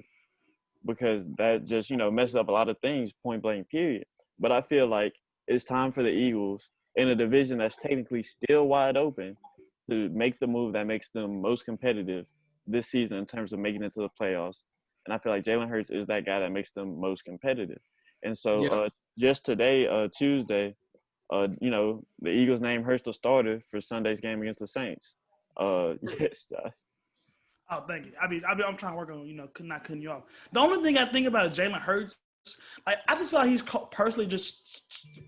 because that just messes up a lot of things, point blank, period. But I feel like it's time for the Eagles in a division that's technically still wide open to make the move that makes them most competitive this season in terms of making it to the playoffs. And I feel like Jalen Hurts is that guy that makes them most competitive. And so just today, Tuesday, the Eagles named Hurts the starter for Sunday's game against the Saints. Yes, Josh. Oh, thank you. I'm trying to work on, not cutting you off. The only thing I think about Jalen Hurts, like, I just feel like he's personally just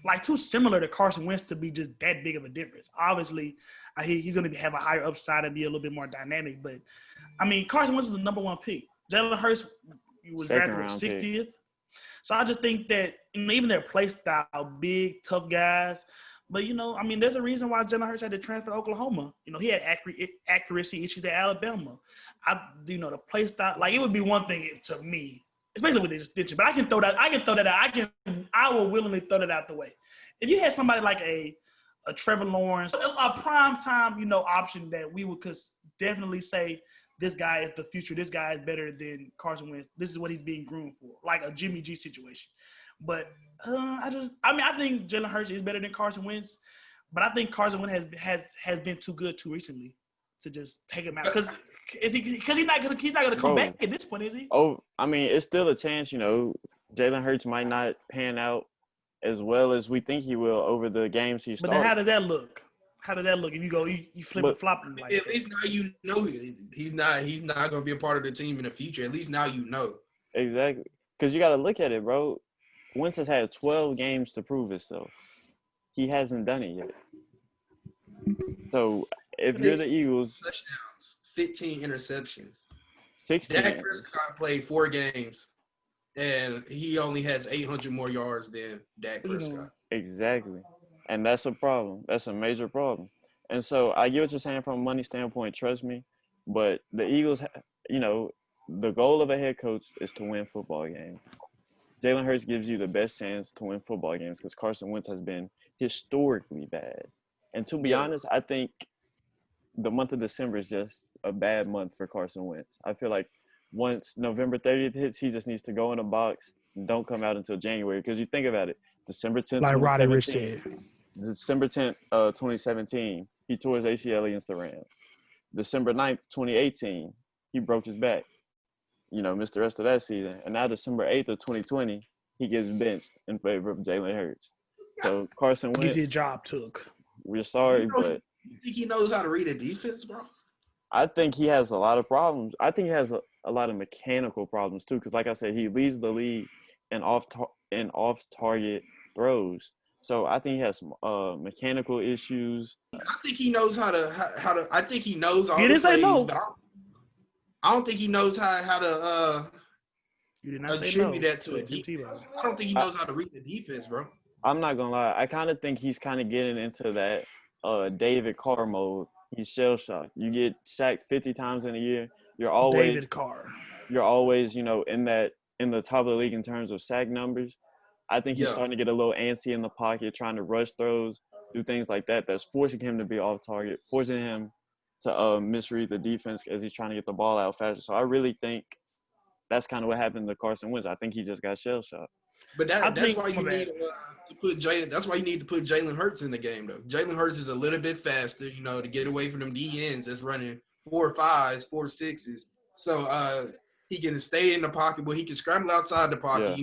like too similar to Carson Wentz to be just that big of a difference. Obviously, he's going to have a higher upside and be a little bit more dynamic. But, Carson Wentz was the number 1 pick. Jalen Hurts was drafted with 60th. Pick. So I just think that even their play style, big, tough guys. But, there's a reason why Jalen Hurts had to transfer to Oklahoma. He had accuracy issues at Alabama. The play style, like, it would be one thing to me, especially with this extension. But I can throw that out. I will willingly throw that out the way. If you had somebody like a Trevor Lawrence, a prime time, option that we would definitely say this guy is the future. This guy is better than Carson Wentz. This is what he's being groomed for, like a Jimmy G situation. But I think Jalen Hurts is better than Carson Wentz. But I think Carson Wentz has been too good too recently to just take him out. Because he's not gonna come back at this point, is he? Oh, it's still a chance. Jalen Hurts might not pan out as well as we think he will over the games he starts. But then how does that look? If you go, you flip and flop him like at least now he's not going to be a part of the team in the future. At least now Exactly. Because you got to look at it, bro. Wentz has had 12 games to prove himself. He hasn't done it yet. So if you're the Eagles, touchdowns, 15 interceptions. 16. Dak Prescott played 4 games and he only has 800 more yards than Dak Prescott. Exactly. And that's a problem. That's a major problem. And so I get what you're saying from a money standpoint, trust me. But the Eagles, the goal of a head coach is to win football games. Jalen Hurts gives you the best chance to win football games because Carson Wentz has been historically bad. And to be honest, I think the month of December is just a bad month for Carson Wentz. I feel like once November 30th hits, he just needs to go in a box and don't come out until January. Because you think about it, December 10th, like Roddy Rich said. December 10th, 2017, he tore his ACL against the Rams. December 9th, 2018, he broke his back. Missed the rest of that season. And now December 8th of 2020, he gets benched in favor of Jalen Hurts. So Carson Wentz. Gets his job took. We're sorry, but. You think he knows how to read a defense, bro? I think he has a lot of problems. I think he has a lot of mechanical problems too, because like I said, he leads the league in off-target throws. So I think he has some mechanical issues. I think he knows how to. I think he knows all the plays, but I don't think he knows how to you did not attribute that to a defense. I don't think he knows how to read the defense, bro. I'm not gonna lie. I kind of think he's kind of getting into that David Carr mode. He's shell shocked. You get sacked 50 times in a year. You're always David Carr. You're always, in the top of the league in terms of sack numbers. I think he's starting to get a little antsy in the pocket, trying to rush throws, do things like that. That's forcing him to be off target, forcing him to misread the defense as he's trying to get the ball out faster. So I really think that's kind of what happened to Carson Wentz. I think he just got shell shocked. But that's why you need to put Jalen. That's why you need to put Jalen Hurts in the game, though. Jalen Hurts is a little bit faster, to get away from them DNs that's running 4.5s, 4.6s. So he can stay in the pocket, but he can scramble outside the pocket.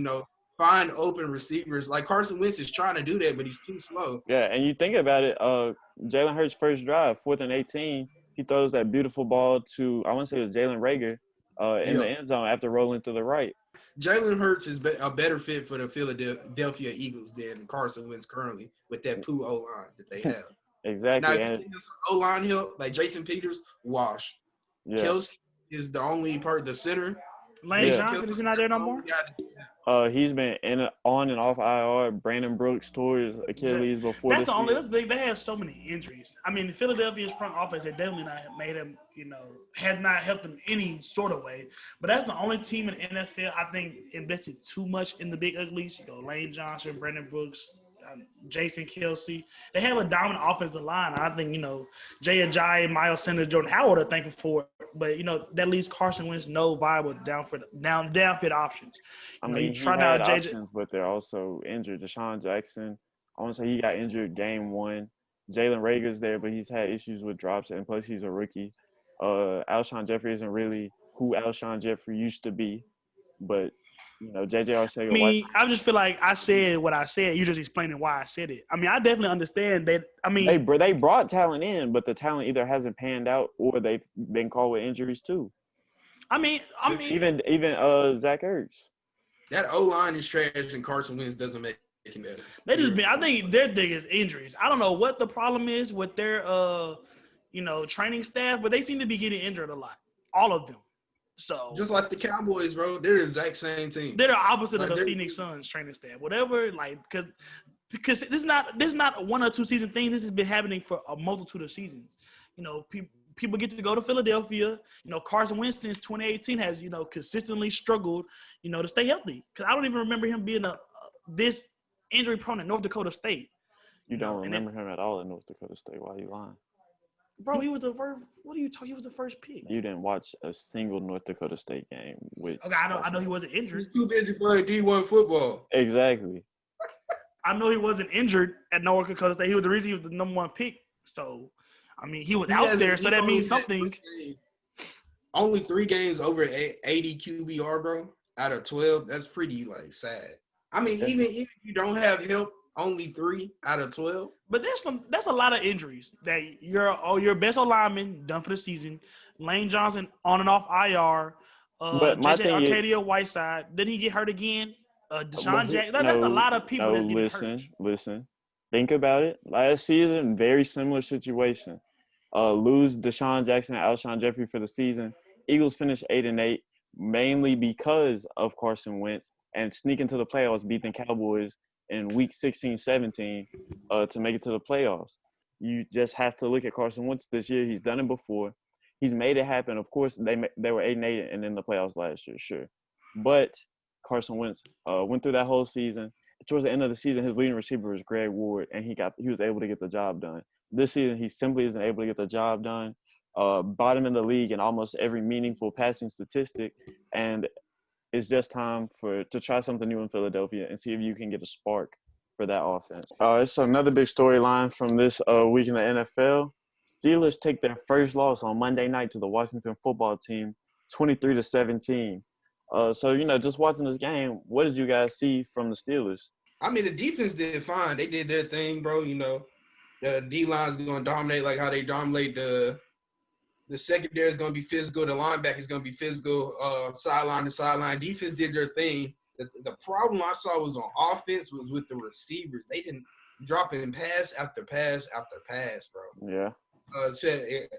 Find open receivers. Like Carson Wentz is trying to do that, but he's too slow. Yeah, and you think about it, Jalen Hurts' first drive, 4th and 18, he throws that beautiful ball to, I want to say it was Jalen Rager, in the end zone after rolling to the right. Jalen Hurts is a better fit for the Philadelphia Eagles than Carson Wentz currently with that poo O-line that they have. Exactly. Now, O-line help, like Jason Peters, wash. Yeah. Kelsey is the only part, the center. Lane Johnson is not there no more? He's been on and off IR. Brandon Brooks tore his Achilles before That's this the only year. thing. They have so many injuries. I mean, Philadelphia's front office had definitely not made him, had not helped him any sort of way. But that's the only team in the NFL I think invested too much in the big uglies. Lane Johnson, Brandon Brooks, Jason Kelsey. They have a dominant offensive line. I think, Jay Ajayi, Miles Sanders, Jordan Howard are thankful for it. But, that leaves Carson Wentz no viable downfield options. I mean, he had options, but they're also injured. Deshaun Jackson, I want to say he got injured game 1. Jalen Rager's there, but he's had issues with drops, and plus he's a rookie. Alshon Jeffrey isn't really who Alshon Jeffrey used to be, but JJ Arcega. I mean, I just feel like I said what I said. You just explaining why I said it. I mean, I definitely understand that. I mean, they brought talent in, but the talent either hasn't panned out or they've been caught with injuries too. I mean, even Zach Ertz. That O-line is trash, and Carson Wentz doesn't make him better. I think their thing is injuries. I don't know what the problem is with their training staff, but they seem to be getting injured a lot. All of them. So just like the Cowboys, bro, they're the exact same team. They're the opposite of the Phoenix Suns training staff. Whatever, because this is not a 1 or 2 season thing. This has been happening for a multitude of seasons. People get to go to Philadelphia. Carson Wentz since 2018 has consistently struggled to stay healthy. Because I don't even remember him being this injury prone at North Dakota State. You don't remember him at all at North Dakota State? Why are you lying? Bro, he was the first. What are you talking? He was the first pick. You didn't watch a single North Dakota State game with. Okay, I know he wasn't injured. He's too busy playing D1 football. Exactly. I know he wasn't injured at North Dakota State. He was the reason he was the number 1 pick. So, I mean, he was out there, so that means something. Only 3 games over 80 QBR, bro. Out of 12, that's pretty sad. I mean, even if you don't have help, only 3 out of 12. But that's a lot of injuries that your best lineman done for the season. Lane Johnson on and off IR. JJ Arcadia Whiteside. Did he get hurt again? Deshaun Jackson. That's a lot of people that's getting hurt. Listen. Think about it. Last season, very similar situation. Lose Deshaun Jackson and Alshon Jeffrey for the season. Eagles finished 8-8, mainly because of Carson Wentz and sneak into the playoffs, beat the Cowboys in week 16, 17 to make it to the playoffs. You just have to look at Carson Wentz this year. He's done it before. He's made it happen. Of course, they were 8-8 and in the playoffs last year, sure. But Carson Wentz went through that whole season. Towards the end of the season, his leading receiver was Greg Ward, and he was able to get the job done. This season, he simply isn't able to get the job done. Bottom in the league in almost every meaningful passing statistic, and it's just time to try something new in Philadelphia and see if you can get a spark for that offense. It's another big storyline from this week in the NFL. Steelers take their first loss on Monday night to the Washington football team, 23-17. So, just watching this game, what did you guys see from the Steelers? I mean, the defense did fine. They did their thing, bro. The D-line's going to dominate like how they dominate the secondary is going to be physical. The linebacker is going to be physical, sideline to sideline. Defense did their thing. The problem I saw was on offense was with the receivers. They didn't drop in pass after pass after pass, bro. Yeah.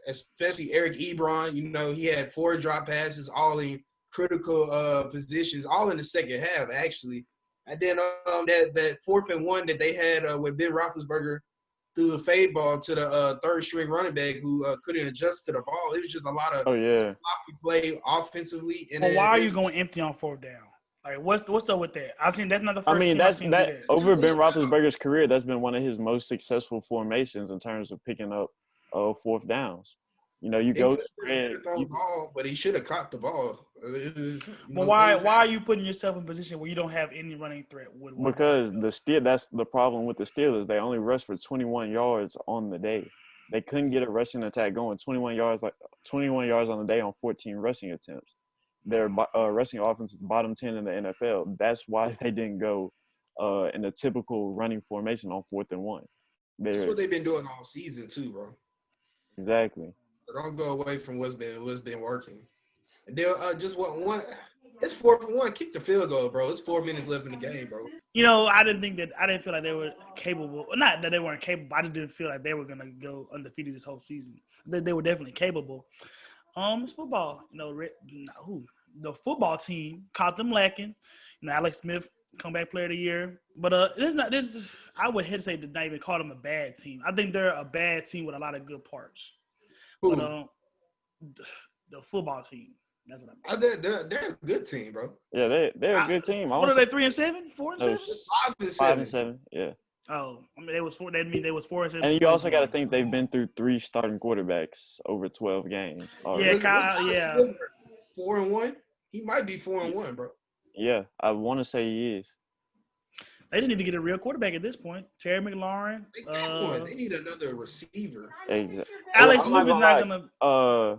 Especially Eric Ebron, he had 4 drop passes, all in critical positions, all in the second half, actually. And then that 4th and 1 that they had with Ben Roethlisberger threw the fade ball to the third-string running back who couldn't adjust to the ball. It was just a lot of sloppy play offensively. But why are you going empty on 4th down? Like, what's up with that? I've seen that's not the first. I mean, that's that over Ben Roethlisberger's career. That's been one of his most successful formations in terms of picking up 4th downs. You go spread. But he should have caught the ball. But why are you putting yourself in a position where you don't have any running threat? Because that's the problem with the Steelers. They only rushed for 21 yards on the day. They couldn't get a rushing attack going. 21 yards on the day on 14 rushing attempts. Their rushing offense is bottom 10 in the NFL. That's why they didn't go in the typical running formation on 4th and 1. That's what they've been doing all season too, bro. Exactly. So don't go away from what's been working. And then just one. It's 4th and 1. Kick the field goal, bro. It's 4 minutes left in the game, bro. I didn't feel like they were capable. Not that they weren't capable. I just didn't feel like they were gonna go undefeated this whole season. They were definitely capable. It's football. The football team caught them lacking. Alex Smith, comeback player of the year. But I would hesitate to not even call them a bad team. I think they're a bad team with a lot of good parts. Who? But the football team. That's what I mean. They're a good team, bro. Yeah, they're a good team. What are they? 3-7? 4-7? 5-7. Yeah. Oh, I mean, they was 4. That means they was 4-7. And you also got to think they've been through 3 starting quarterbacks over 12 games. Already. Yeah, 4 and 1. He might be 4 and 1, bro. Yeah, I want to say he is. They just need to get a real quarterback at this point. Terry McLaurin. They got one. They need another receiver. Exactly. Alex Smith is not gonna.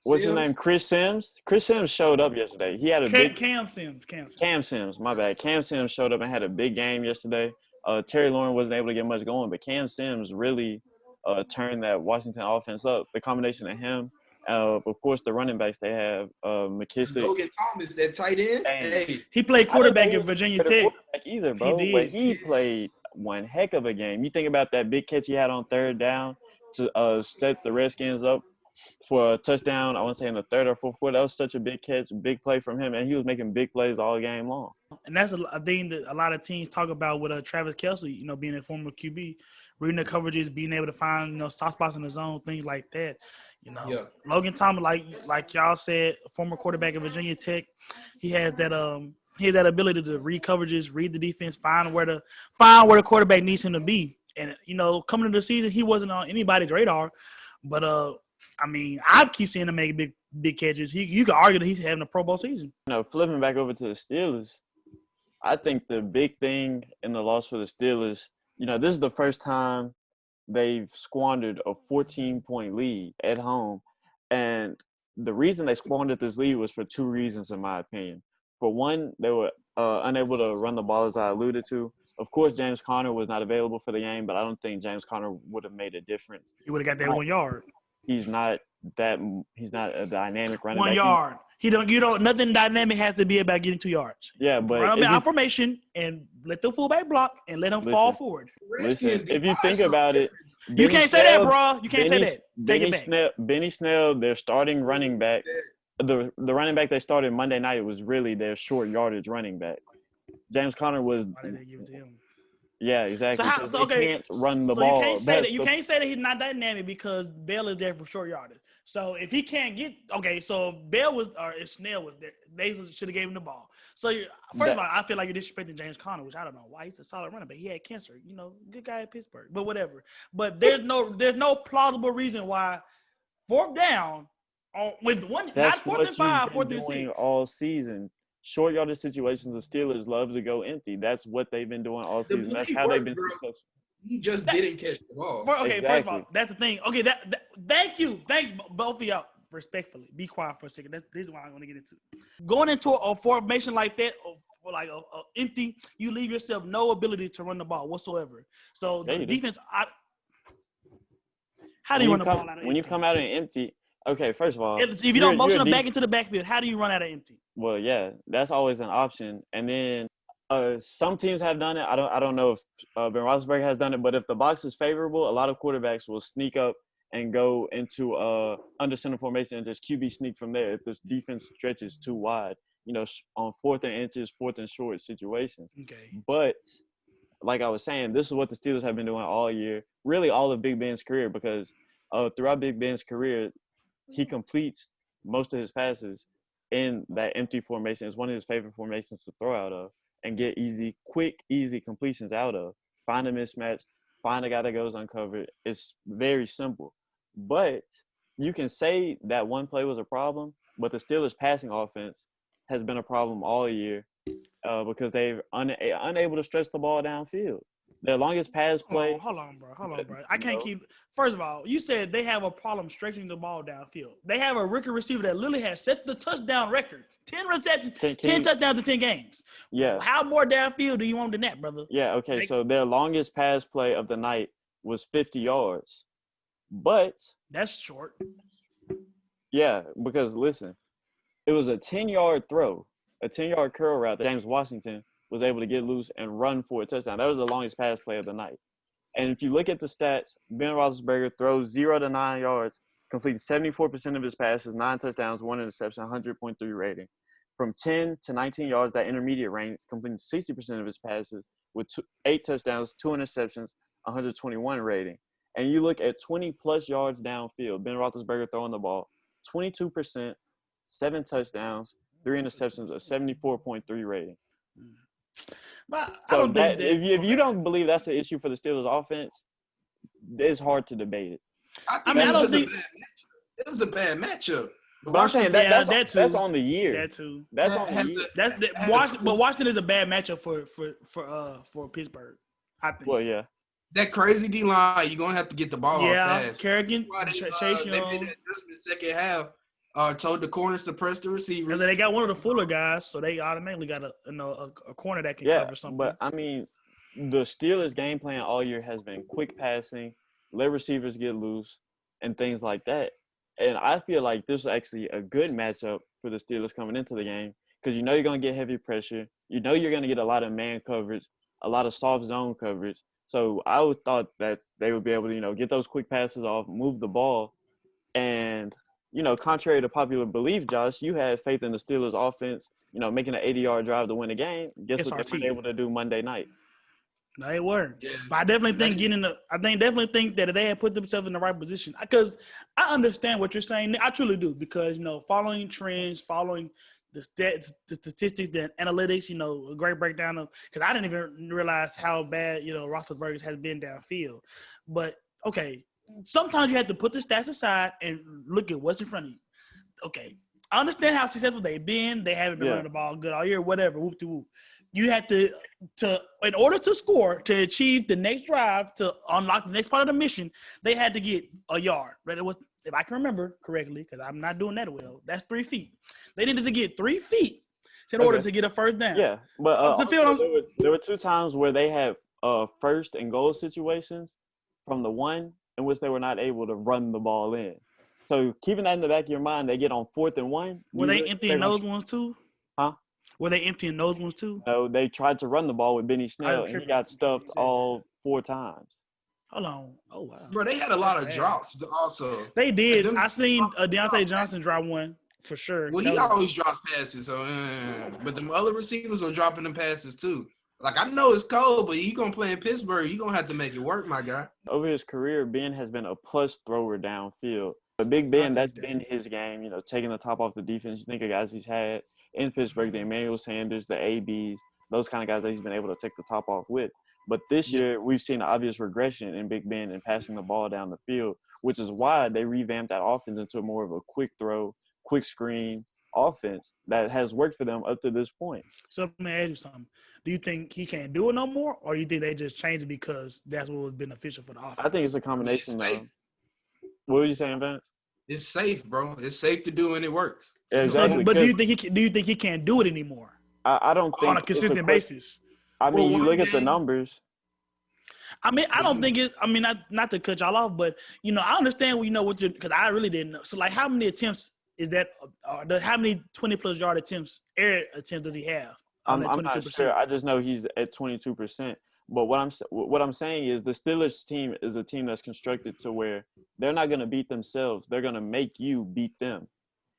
What's his name? Chris Sims. Chris Sims showed up yesterday. He had a big. Cam Sims. Cam Sims. My bad. Cam Sims showed up and had a big game yesterday. Terry Lauren wasn't able to get much going, but Cam Sims really turned that Washington offense up. The combination of him. Of course, the running backs they have, McKissick. Logan Thomas, that tight end. Hey, he played quarterback at Virginia Tech. Either, bro. But he played one heck of a game. You think about that big catch he had on 3rd down to set the Redskins up for a touchdown, I want to say in the 3rd or 4th quarter. That was such a big catch, big play from him, and he was making big plays all game long. And that's a thing that a lot of teams talk about with Travis Kelce, being a former QB, reading the coverages, being able to find, soft spots in the zone, things like that. Yeah. Logan Thomas, like y'all said, former quarterback at Virginia Tech, he has that ability to read coverages, read the defense, find where the quarterback needs him to be. And coming into the season, he wasn't on anybody's radar, but I keep seeing him make big catches. You could argue that he's having a Pro Bowl season. Flipping back over to the Steelers, I think the big thing in the loss for the Steelers, this is the first time they've squandered a 14-point lead at home. And the reason they squandered this lead was for 2 reasons, in my opinion. For one, they were unable to run the ball, as I alluded to. Of course, James Conner was not available for the game, but I don't think James Conner would have made a difference. He would have got that 1 yard. He's not a dynamic running back. 1 yard. Nothing dynamic has to be about getting 2 yards. Yeah, but run out formation and let the fullback block and let him fall forward. Listen, if you think about it, you can't say that, bro. You can't say that. Take it back. Benny Snell, their starting running back, the running back they started Monday night was really their short yardage running back. James Conner was. Why did they give it to him? Yeah, exactly. So they can't run the so ball. You can't say that he's not dynamic because Bell is there for short yardage. So if he can't get so if Bell was or if Snell was there, they should have gave him the ball. So first of all, I feel like you're disrespecting James Conner, which I don't know why. He's a solid runner, but he had cancer. Good guy at Pittsburgh, but whatever. But there's no plausible reason why fourth down with one, That's not fourth and 5, fourth and 6 all season. Short yardage situations, the Steelers love to go empty. That's what they've been doing all season. That's how they've been successful. He just didn't catch the ball. Exactly. First of all, that's the thing. Okay, thank you. Thanks, both of y'all, respectfully. Be quiet for a second. This is what I'm going to get into. Going into a formation like that, or like a empty, you leave yourself no ability to run the ball whatsoever. So the defense, how do you run the ball out of empty? When you come out of empty, okay, first of all, if you don't motion them back into the backfield, how do you run out of empty? Well, yeah, that's always an option. And then some teams have done it. I don't know if Ben Roethlisberger has done it, but if the box is favorable, a lot of quarterbacks will sneak up and go into under center formation and just QB sneak from there if the defense stretches too wide, on 4th and inches, 4th and short situations. Okay. But like I was saying, this is what the Steelers have been doing all year, really all of Big Ben's career, because throughout Big Ben's career, he completes most of his passes in that empty formation. It's one of his favorite formations to throw out of and get quick, easy completions out of. Find a mismatch, find a guy that goes uncovered. It's very simple. But you can say that one play was a problem, but the Steelers' passing offense has been a problem all year because they're unable to stretch the ball downfield. Their longest pass play. Hold on, bro. I can't keep. First of all, you said they have a problem stretching the ball downfield. They have a rookie receiver that literally has set the touchdown record. 10 receptions, 10 touchdowns in 10 games. Yeah. How more downfield do you want than that, brother? Yeah, okay. So their longest pass play of the night was 50 yards. But that's short. Yeah, because listen, it was a 10-yard throw, a 10-yard curl route that James Washington was able to get loose and run for a touchdown. That was the longest pass play of the night. And if you look at the stats, Ben Roethlisberger throws 0 to 9 yards, completing 74% of his passes, 9 touchdowns, 1 interception, 100.3 rating. From 10 to 19 yards, that intermediate range, completing 60% of his passes with 8 touchdowns, 2 interceptions, 121 rating. And you look at 20-plus yards downfield, Ben Roethlisberger throwing the ball, 22%, 7 touchdowns, 3 interceptions, a 74.3 rating. But I don't think that, if you don't believe that's an issue for the Steelers' offense, it's hard to debate it. I don't think it was a bad matchup. But I'm saying that's on the year. That too. That's on the year. But Washington is a bad matchup for Pittsburgh, I think. Well, yeah. That crazy D line, you're gonna have to get the ball off fast. Kerrigan, Chase Young. They did that just in the second half. Told the corners to press the receivers. Because they got one of the Fuller guys, so they automatically got a corner that can cover something. But I mean, the Steelers' game plan all year has been quick passing, let receivers get loose, and things like that. And I feel like this is actually a good matchup for the Steelers coming into the game because you know you're going to get heavy pressure. You know you're going to get a lot of man coverage, a lot of soft zone coverage. So I would thought that they would be able to, get those quick passes off, move the ball. And, contrary to popular belief, Josh, you had faith in the Steelers offense, making an 80-yard drive to win the game. Guess what they were able to do Monday night? No, they weren't. Yeah. But I definitely think that if they had put themselves in the right position, because I understand what you're saying. I truly do, because following trends, following the stats, the statistics, the analytics, a great breakdown of, because I didn't even realize how bad Roethlisberger has been downfield. But okay, sometimes you have to put the stats aside and look at what's in front of you. Okay, I understand how successful they've been. They haven't been running the ball good all year, whatever. Whoop de whoop. You have to in order to score, to achieve the next drive, to unlock the next part of the mission, they had to get a yard. Right? It was, if I can remember correctly, because I'm not doing that well, that's 3 feet. They needed to get 3 feet in order to get a first down. Yeah, but there were 2 times where they had first and goal situations from the one in which they were not able to run the ball in. So keeping that in the back of your mind, they get on 4th and 1. Were they emptying those ones too? Huh? Were they emptying those ones too? No, they tried to run the ball with Benny Snell, and he got stuffed all 4 times. Hold on. Oh, wow. Bro, they had a lot of drops also. They did. I seen Deontay Johnson drop one. for sure. Well, he always drops passes, so but the other receivers are dropping them passes too. Like, I know it's cold, but you gonna play in Pittsburgh, you gonna have to make it work, my guy. Over his career, Ben has been a plus thrower downfield. But Big Ben, that's been his game, taking the top off the defense. You think of guys he's had in Pittsburgh, the Emmanuel Sanders, the ABs, those kind of guys that he's been able to take the top off with. But this year, we've seen an obvious regression in Big Ben and passing the ball down the field, which is why they revamped that offense into more of a quick throw, quick screen offense that has worked for them up to this point. So let me ask you something. Do you think he can't do it no more, or do you think they just changed it because that's what was beneficial for the offense? I think it's a combination of – what were you saying, Vance? It's safe, bro. It's safe to do and it works. Exactly. So, but do you think he can't do it anymore? I don't think on a consistent basis. I mean, you look at the numbers. I mean, I don't think it. I mean, not to cut y'all off, but I understand what you're because I really didn't know. So, like, how many attempts is that? How many 20+ yard air attempts does he have? I'm not sure. I just know he's at 22%. But what I'm saying is the Steelers team is a team that's constructed to where they're not going to beat themselves. They're going to make you beat them.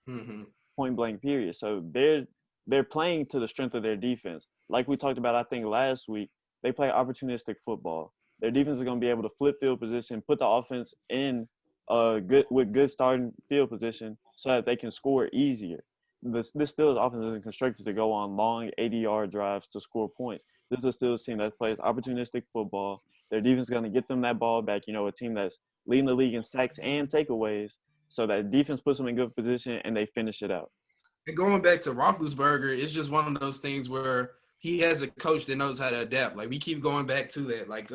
Mm-hmm. Point blank. Period. So they're playing to the strength of their defense. Like we talked about, I think last week, they play opportunistic football. Their defense is going to be able to flip field position, put the offense in good starting field position so that they can score easier. This Steelers offense isn't constructed to go on long 80-yard drives to score points. This is a Steelers team that plays opportunistic football. Their defense is going to get them that ball back. A team that's leading the league in sacks and takeaways. So that defense puts them in good position and they finish it out. And going back to Roethlisberger, it's just one of those things where he has a coach that knows how to adapt. Like, we keep going back to that. Like,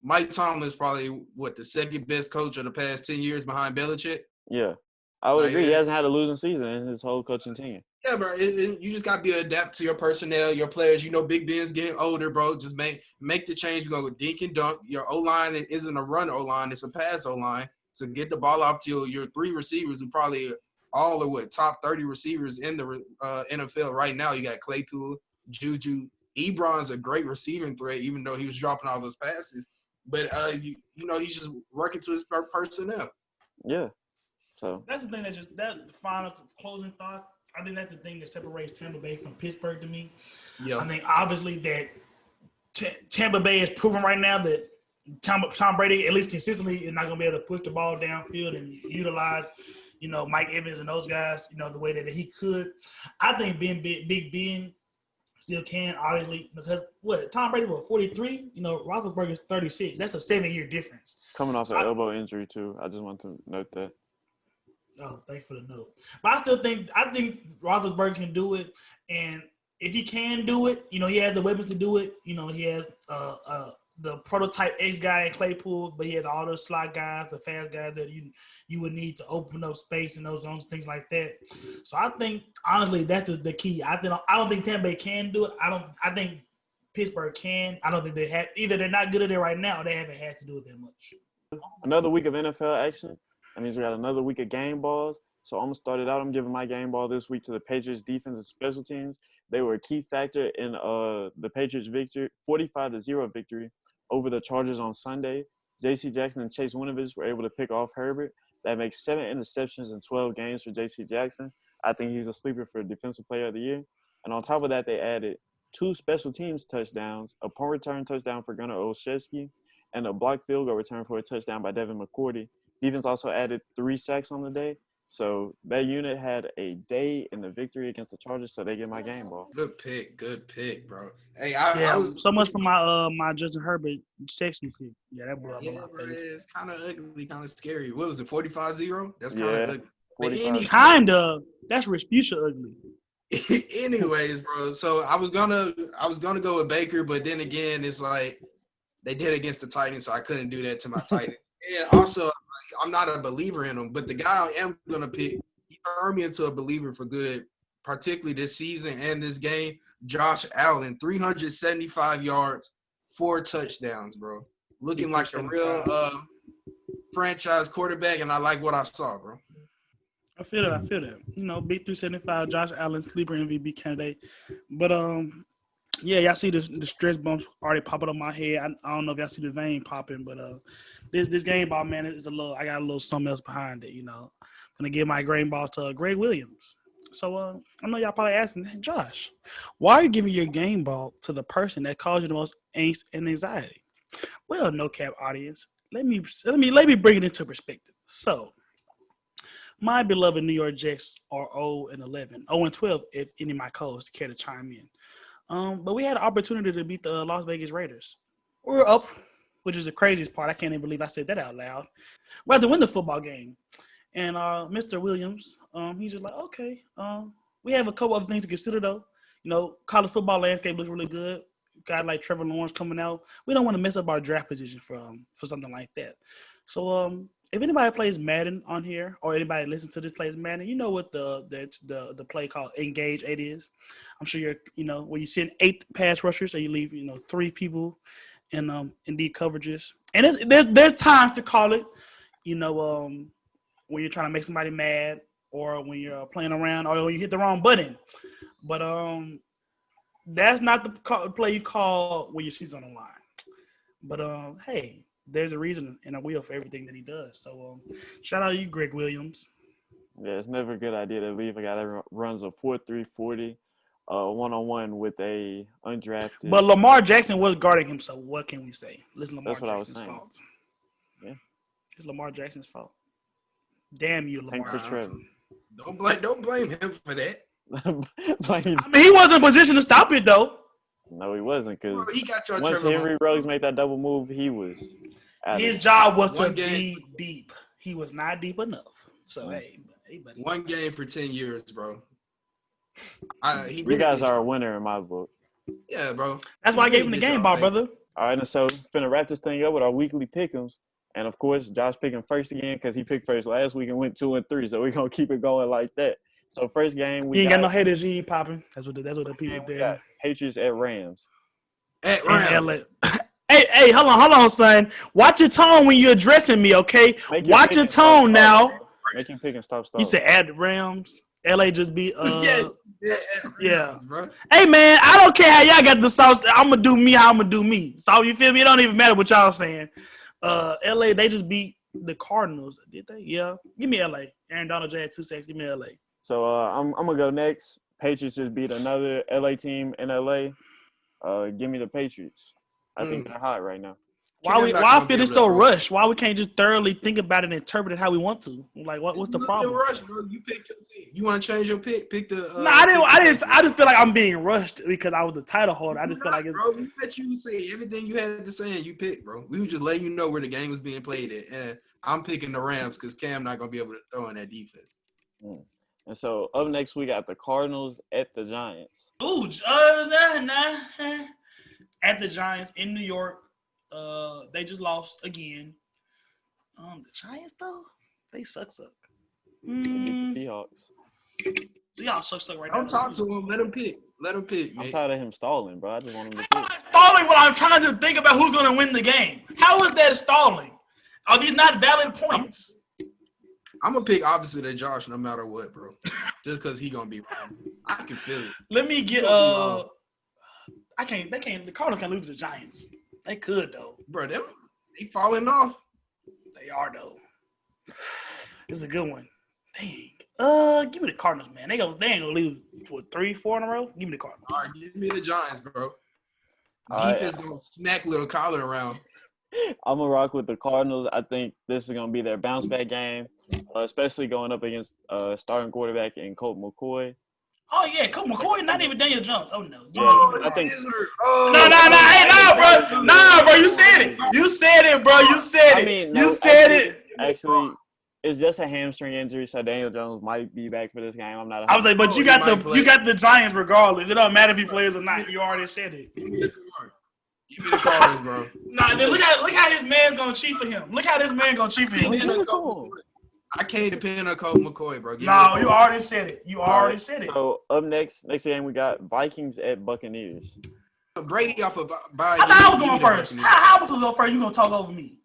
Mike Tomlin is probably, the second best coach of the past 10 years behind Belichick? Yeah. I would agree. He hasn't had a losing season in his whole coaching team. Yeah, bro. You just got to be adapt to your personnel, your players. Big Ben's getting older, bro. Just make the change. You're going to go dink and dunk. Your O-line isn't a run O-line. It's a pass O-line. So get the ball off to your three receivers who probably all are top 30 receivers in the NFL right now. You got Claypool, Juju. Ebron's a great receiving threat, even though he was dropping all those passes. But, he's just working to his personnel. Yeah. So that's the thing that final closing thoughts. I think that's the thing that separates Tampa Bay from Pittsburgh to me. Yeah. I think obviously that Tampa Bay is proven right now that Tom Brady, at least consistently, is not going to be able to push the ball downfield and utilize, Mike Evans and those guys, the way that he could. I think Big Ben still can, obviously, because Tom Brady was 43, Roethlisberger is 36. That's a 7-year difference. Coming off an elbow injury too. I just want to note that. Oh, thanks for the note. But I think Roethlisberger can do it, and if he can do it, he has the weapons to do it. He has the prototype X guy in Claypool, but he has all those slot guys, the fast guys that you would need to open up space in those zones, things like that. So I think honestly that's the key. I don't think Tampa Bay can do it. I think Pittsburgh can. I don't think they have either. They're not good at it right now, or they haven't had to do it that much. Another week of NFL action. That means we got another week of game balls. So I'm going to start it out. I'm giving my game ball this week to the Patriots defense and special teams. They were a key factor in the Patriots victory, 45-0 victory over the Chargers on Sunday. J.C. Jackson and Chase Winovich were able to pick off Herbert. That makes 7 interceptions in 12 games for J.C. Jackson. I think he's a sleeper for Defensive Player of the Year. And on top of that, they added 2 special teams touchdowns, a punt return touchdown for Gunnar Olszewski, and a blocked field goal return for a touchdown by Devin McCourty. Defense also added 3 sacks on the day. So that unit had a day in the victory against the Chargers, so they get my game ball. Good pick, bro. Hey, I was so much for my Justin Herbert section pick. Yeah, that blew up in my face. It's kind of ugly, kind of scary. What was it, 45-0? That's kind of ugly. Kind of. That's Respucia ugly. Anyways, bro. So I was gonna go with Baker, but then again, it's like they did against the Titans, so I couldn't do that to my Titans. And also, I'm not a believer in him, but the guy I am going to pick, he turned me into a believer for good, particularly this season and this game. Josh Allen, 375 yards, 4 touchdowns, bro. Looking like a real franchise quarterback, and I like what I saw, bro. I feel that. Big 375, Josh Allen, sleeper MVP candidate. But, yeah, y'all see the stress bumps already popping on my head. I don't know if y'all see the vein popping, but this game ball, man, is I got a little something else behind it, I'm gonna give my game ball to Greg Williams. So I know y'all probably asking, Josh, why are you giving your game ball to the person that caused you the most angst and anxiety? Well, no cap audience. Let me bring it into perspective. So, my beloved New York Jets are 0-11, 0-12, if any of my co-hosts care to chime in. But we had an opportunity to beat the Las Vegas Raiders. We were up, which is the craziest part. I can't even believe I said that out loud. We had to win the football game. And Mr. Williams, he's just like, okay, we have a couple other things to consider, though. You know, college football landscape looks really good. Guy like Trevor Lawrence coming out. We don't want to mess up our draft position for something like that. So if anybody plays Madden on here, or anybody listens to this plays Madden, you know what the play called Engage 8 is. I'm sure where you send 8 pass rushers and you leave 3 people in deep coverages. And there's times to call it, when you're trying to make somebody mad, or when you're playing around, or when you hit the wrong button. But that's not the play you call when your season's on the line. But hey, there's a reason and a will for everything that he does. So shout out to you, Greg Williams. Yeah, it's never a good idea to leave a guy that runs a 4.3 40 one-on-one with a undrafted. But Lamar Jackson was guarding him, so what can we say? Listen, Lamar Jackson's fault. Yeah, it's Lamar Jackson's fault. Damn you, Lamar Jackson. Don't blame him for that. I mean, he wasn't in position to stop it, though. No, he wasn't, because once Trevor Henry Ruggs made that double move, he was out. His job was to be deep. He was not deep enough. So, hey, buddy. One game for 10 years, bro. You guys are a winner in my book. Yeah, bro. That's why I gave him the game ball, brother. All right, and so finna wrap this thing up with our weekly pick'ems. And, of course, Josh picking first again because he picked first last week and went 2-3. So we're going to keep it going like that. So, first game, you ain't got no haters, you ain't popping. That's what the people did. Patriots at Rams. At Rams. Hey, hold on, son. Watch your tone when you're addressing me, okay? Watch your tone now. Make him pick and stop. You said at the Rams. LA just beat yes. Yeah. Bro. Hey man, I don't care how y'all got the sauce. I'm gonna do me how I'm gonna do me. So you feel me? It don't even matter what y'all saying. LA, they just beat the Cardinals, did they? Yeah. Give me LA. Aaron Donald J had 2 sacks. Give me LA. So I'm gonna go next. Patriots just beat another LA team in LA. Give me the Patriots. I think they're hot right now. Why I feel it's so rushed? Why we can't just thoroughly think about it and interpret it how we want to? Like, what's the problem? Rush, bro. You picked your team. You want to change your pick? Pick the. No, I didn't. I just feel like I'm being rushed because I was the title holder. I just feel like it's. Bro, we let you say everything you had to say and you picked, bro. We were just letting you know where the game was being played at, and I'm picking the Rams because Cam not gonna be able to throw in that defense. And so up next we got the Cardinals at the Giants. Ooh, at the Giants in New York. They just lost again. The Giants though, they suck. Seahawks. Seahawks suck right now. Don't talk to him. Let him pick. I'm tired of him stalling, bro. I just want him to pick. I'm not stalling when I'm trying to think about who's gonna win the game. How is that stalling? Are these not valid points? I'm gonna pick opposite of Josh no matter what, bro. Just because he gonna be wrong. I can feel it. Let me get I can't. They can't. The Cardinals can't lose to the Giants. They could though, bro. They falling off. They are though. This is a good one. Dang. Give me the Cardinals, man. They ain't gonna lose for 3-4 in a row. Give me the Cardinals. All right, give me the Giants, bro. Defense gonna smack little collar around. I'm gonna rock with the Cardinals. I think this is gonna be their bounce back game, especially going up against starting quarterback in Colt McCoy. Oh yeah, Colt McCoy, not even Daniel Jones. Oh no. I think. No, bro. You said it. You said it, bro. You said it. You said it. Actually, it's just a hamstring injury, so Daniel Jones might be back for this game. I'm not. I was like, but you got the Giants regardless. It don't matter if he plays or not. You already said it. Give me the Cardinals, bro. Nah, then look how his man's gonna cheat for him. Look how this man gonna cheat for him. I can't depend on Colt McCoy, bro. No, you already said it. You already said it. So up next game we got Vikings at Buccaneers. Brady off of bye. I thought I was going first. How am I supposed to go first? You gonna talk over me?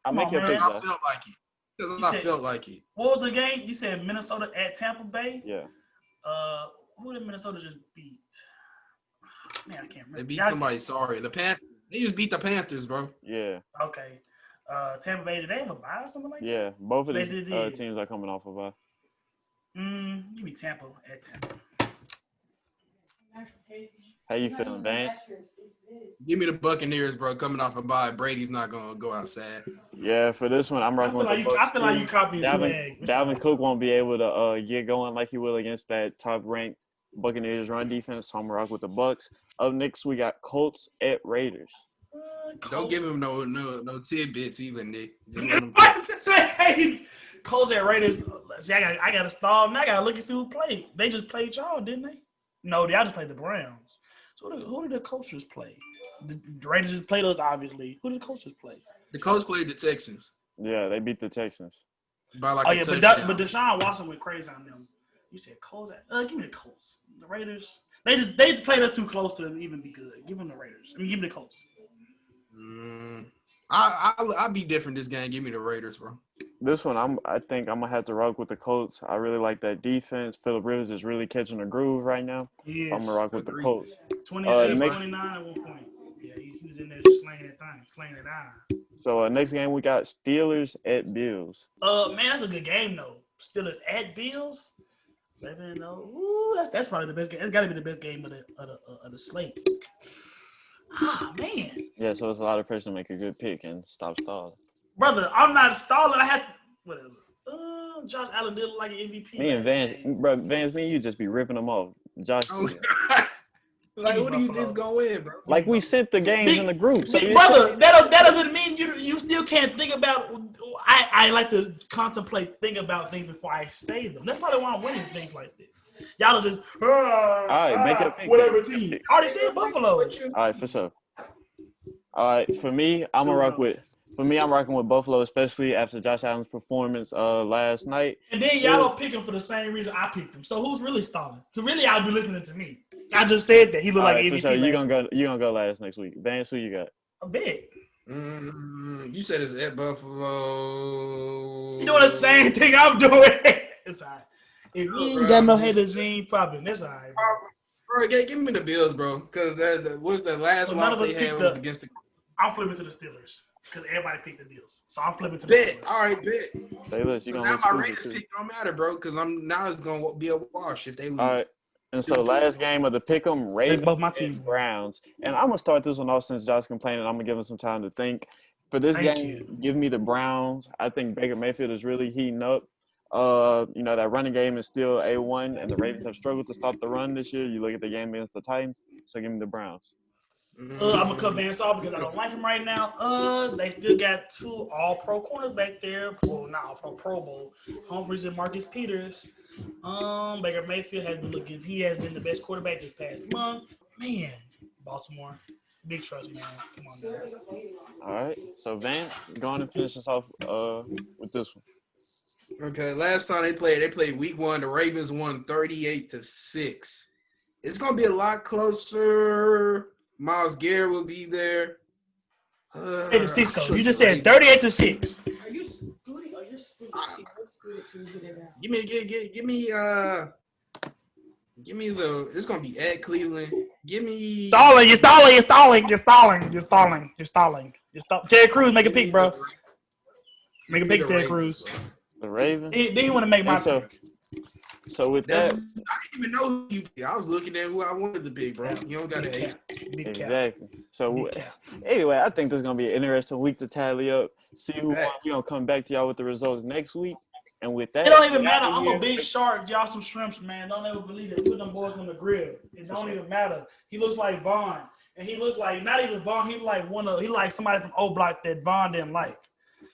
I'll make your pick. I felt like it. Because I felt like it. What was the game? You said Minnesota at Tampa Bay? Yeah. Who did Minnesota just beat? Man, I can't remember. They beat somebody. Sorry. The Panthers. They just beat the Panthers, bro. Yeah. Okay. Tampa Bay, did they have a bye or something like that? Yeah. Both of these teams are coming off of a bye. Give me Tampa at Tampa. How you feeling, Van? Give me the Buccaneers, bro. Coming off a bye, Brady's not gonna go outside. Yeah, for this one, I'm rocking with the Bucs. I feel like you copied swag. Dalvin Cook won't be able to get going like he will against that top-ranked Buccaneers run defense. So I'm gonna rock with the Bucs. Up next, we got Colts at Raiders. Don't give him no tidbits either, Nick. Colts at Raiders. See, I got to stall. Now I got to look and see who played. They just played y'all, didn't they? No, they just played the Browns. So who did the Colts just play? The Raiders just played us, obviously. Who did the Colts just play? The Colts played the Texans. Yeah, they beat the Texans. By like but Deshaun Watson went crazy on them. You said Colts. Give me the Colts. The Raiders. They played us too close to even be good. Give them the Raiders. Give me the Colts. I'll be different this game. Give me the Raiders, bro. This one, I think I'm gonna have to rock with the Colts. I really like that defense. Phillip Rivers is really catching the groove right now. Yes. I'm gonna rock with the Colts. 26, 29 at one point. Yeah, he was in there slinging it down. So next game we got Steelers at Bills. Man, that's a good game though. Steelers at Bills. 11-0. Ooh, that's probably the best game. It's got to be the best game of the slate. Ah, man. Yeah, so it's a lot of pressure to make a good pick and stop stalling. Brother, I'm not stalling. I had to whatever. Josh Allen did look like an MVP. Me and Vance, me and you just be ripping them off. Josh. Like, what do you just go in, bro? Like we sent the games in the group. So brother, that doesn't mean you still can't think about. I like to think about things before I say them. That's probably why I'm winning things like this. Y'all are just all right, make it a pick. Whatever team. I already said Buffalo. All right, for sure. All right, for me, I'm rocking with Buffalo, especially after Josh Allen's performance last night. And then y'all don't pick him for the same reason I picked him. So who's really stalling? So really, y'all be listening to me. I just said that he looked like an MVP. For sure, you gonna go last next week. Vance, who you got? A big. You said it's at Buffalo. You doing the same thing I'm doing. It's all right. If you ain't got no haters, you ain't popping. That's all right. Bro, give me the Bills, bro. Because what's the last loss they had was against the. I'm flipping to the Steelers because everybody picked the Bills, so I'm flipping to the Steelers. All right, bet. So now my Raiders pick don't matter, bro, because it's gonna be a wash if they lose. All right. And so last game of the pick'em, Ravens both my teams. Browns. And I'm gonna start this one off since Josh complaining. I'm gonna give him some time to think. For this game, give me the Browns. I think Baker Mayfield is really heating up. That running game is still A1, and the Ravens have struggled to stop the run this year. You look at the game against the Titans, so give me the Browns. I'm gonna cut Vance off because I don't like him right now. They still got two All-Pro corners back there. Well, not All-Pro, Pro Bowl. Humphries and Marcus Peters. Baker Mayfield has been looking. He has been the best quarterback this past month. Man, Baltimore, big trust, man. Come on, man. All right, so Vance, go on and finish us off with this one. Okay, last time they played week 1. The Ravens won 38-6. It's gonna be a lot closer. Myles Garrett will be there. 38-6 though. You just said 38-6. Are you scooting or you're scooting? Give me the. It's gonna be at Cleveland. Give me. You're stalling. Terry Crews, make a pick, bro. Make a pick, Terry Crews. The Ravens. Then you want to make my pick. So with that, I didn't even know who you picked. I was looking at who I wanted to pick, bro. You don't got to. Exactly. So anyway, I think this is gonna be an interesting week to tally up. See who won. We're gonna come back to y'all with the results next week. And with that, it don't even matter. I'm a big shark. Y'all some shrimps, man. Don't ever believe it. Put them boys on the grill. It don't even matter. He looks like Vaughn, and he looks like not even Vaughn. He like somebody from O Block that Vaughn didn't like.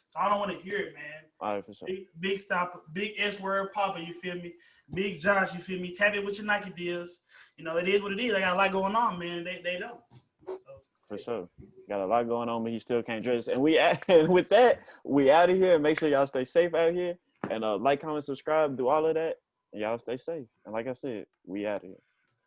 So I don't want to hear it, man. All right, for sure. Big stop, big S word Papa. You feel me? Big Josh, you feel me? Tap it with your Nike deals. It is what it is. I got a lot going on, man. They don't. So. For sure. Got a lot going on, but he still can't dress. And with that, we out of here. Make sure y'all stay safe out here. And like, comment, subscribe, do all of that. And y'all stay safe. And like I said, we out of here.